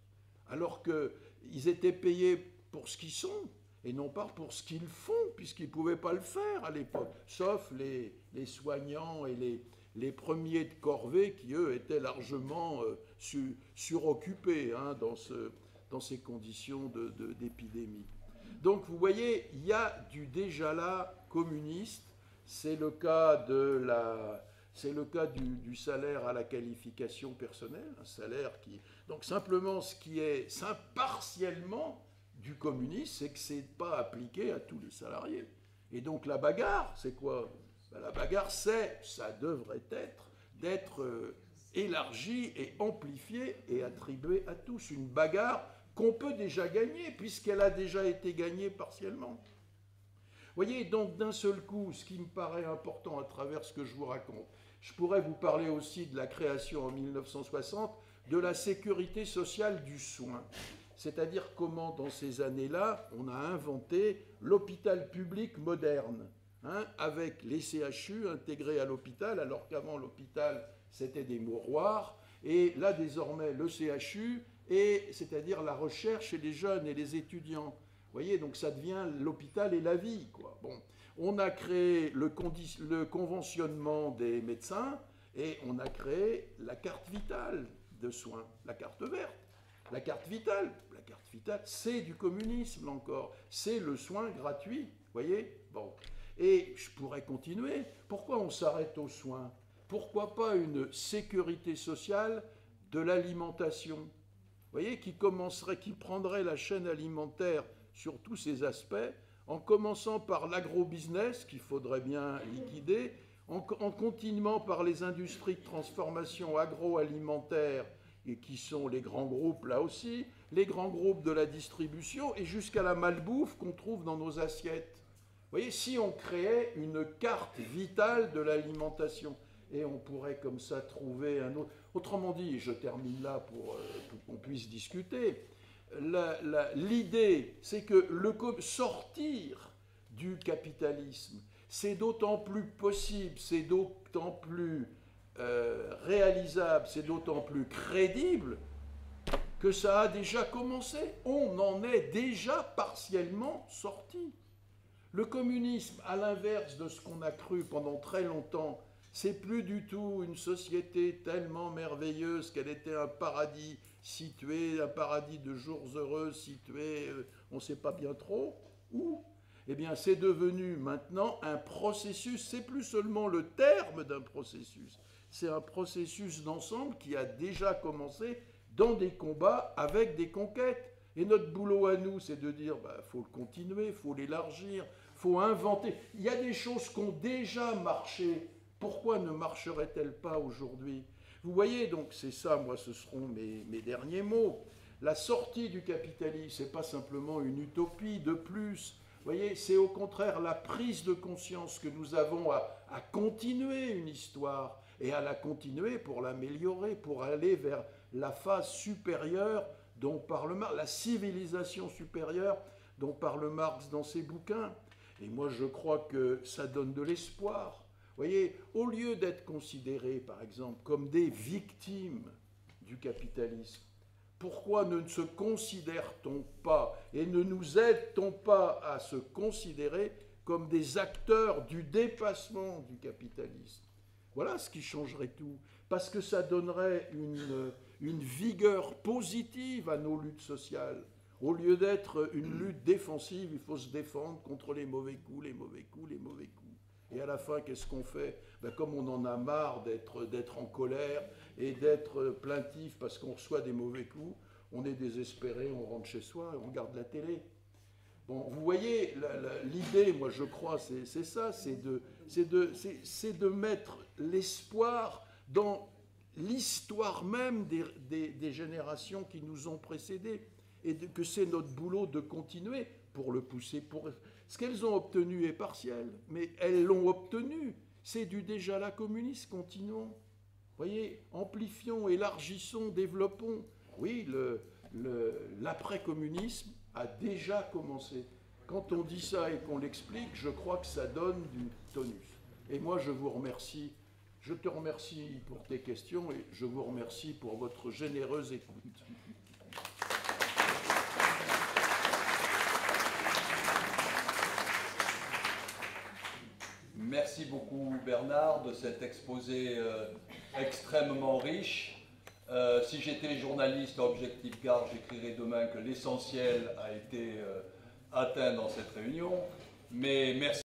Speaker 2: alors qu'ils étaient payés pour ce qu'ils sont, et non pas pour ce qu'ils font, puisqu'ils ne pouvaient pas le faire à l'époque, sauf les soignants et les premiers de corvée qui, eux, étaient largement suroccupés dans ces conditions d'épidémie. Donc, vous voyez, il y a du déjà là communiste. C'est le cas du salaire à la qualification personnelle, un salaire qui... Donc, simplement, ce qui est partiellement du communisme, c'est que ce n'est pas appliqué à tous les salariés. Et donc, la bagarre, c'est quoi ? La bagarre, ça devrait être d'être élargie et amplifiée et attribuée à tous. Une bagarre qu'on peut déjà gagner, puisqu'elle a déjà été gagnée partiellement. Vous voyez, donc d'un seul coup, ce qui me paraît important à travers ce que je vous raconte, je pourrais vous parler aussi de la création en 1960 de la sécurité sociale du soin. C'est-à-dire comment, dans ces années-là, on a inventé l'hôpital public moderne, avec les CHU intégrés à l'hôpital, alors qu'avant l'hôpital, c'était des mouroirs, et là, désormais, le CHU, c'est-à-dire la recherche chez les jeunes et les étudiants. Vous voyez, donc ça devient l'hôpital et la vie, quoi. Bon, on a créé le conventionnement des médecins et on a créé la carte vitale de soins, la carte verte. La carte vitale, c'est du communisme encore. C'est le soin gratuit, vous voyez. Bon, et je pourrais continuer. Pourquoi on s'arrête aux soins ? Pourquoi pas une sécurité sociale de l'alimentation ? Vous voyez, qui prendrait la chaîne alimentaire sur tous ces aspects, en commençant par l'agro-business, qu'il faudrait bien liquider, en continuant par les industries de transformation agroalimentaire, et qui sont les grands groupes là aussi, les grands groupes de la distribution, et jusqu'à la malbouffe qu'on trouve dans nos assiettes. Vous voyez, si on créait une carte vitale de l'alimentation, et on pourrait comme ça trouver un autre. Autrement dit, je termine là pour qu'on puisse discuter, l'idée, c'est que sortir du capitalisme, c'est d'autant plus possible, c'est d'autant plus réalisable, c'est d'autant plus crédible que ça a déjà commencé. On en est déjà partiellement sorti. Le communisme, à l'inverse de ce qu'on a cru pendant très longtemps, c'est plus du tout une société tellement merveilleuse qu'elle était un paradis situé, un paradis de jours heureux situé, on ne sait pas bien trop où. Eh bien, c'est devenu maintenant un processus, c'est plus seulement le terme d'un processus, c'est un processus d'ensemble qui a déjà commencé dans des combats avec des conquêtes. Et notre boulot à nous, c'est de dire, faut le continuer, il faut l'élargir, il faut inventer. Il y a des choses qui ont déjà marché. Pourquoi ne marcheraient-elles pas aujourd'hui? Vous voyez, donc c'est ça, moi, ce seront mes derniers mots. La sortie du capitalisme, ce n'est pas simplement une utopie de plus. Vous voyez, c'est au contraire la prise de conscience que nous avons à continuer une histoire et à la continuer pour l'améliorer, pour aller vers la phase supérieure dont parle Marx, la civilisation supérieure dont parle Marx dans ses bouquins. Et moi, je crois que ça donne de l'espoir. Vous voyez, au lieu d'être considérés, par exemple, comme des victimes du capitalisme, pourquoi ne se considère-t-on pas et ne nous aide-t-on pas à se considérer comme des acteurs du dépassement du capitalisme? Voilà ce qui changerait tout, parce que ça donnerait une vigueur positive à nos luttes sociales. Au lieu d'être une lutte défensive, il faut se défendre contre les mauvais coups, les mauvais coups, les mauvais coups. Et à la fin, qu'est-ce qu'on fait? Comme on en a marre d'être en colère et d'être plaintif parce qu'on reçoit des mauvais coups, on est désespéré, on rentre chez soi et on regarde la télé. Bon, vous voyez, l'idée, moi je crois, c'est ça, c'est de mettre l'espoir dans l'histoire même des générations qui nous ont précédés, et que c'est notre boulot de continuer pour le pousser. Ce qu'elles ont obtenu est partiel, mais elles l'ont obtenu. C'est du déjà là communiste, continuons. Vous voyez, amplifions, élargissons, développons. Oui, l'après-communisme a déjà commencé. Quand on dit ça et qu'on l'explique, je crois que ça donne du tonus. Et moi, je vous remercie. Je te remercie pour tes questions et je vous remercie pour votre généreuse écoute.
Speaker 1: Merci beaucoup Bernard de cet exposé extrêmement riche. Si j'étais journaliste à Objectif Gard, j'écrirais demain que l'essentiel a été atteint dans cette réunion. Mais merci.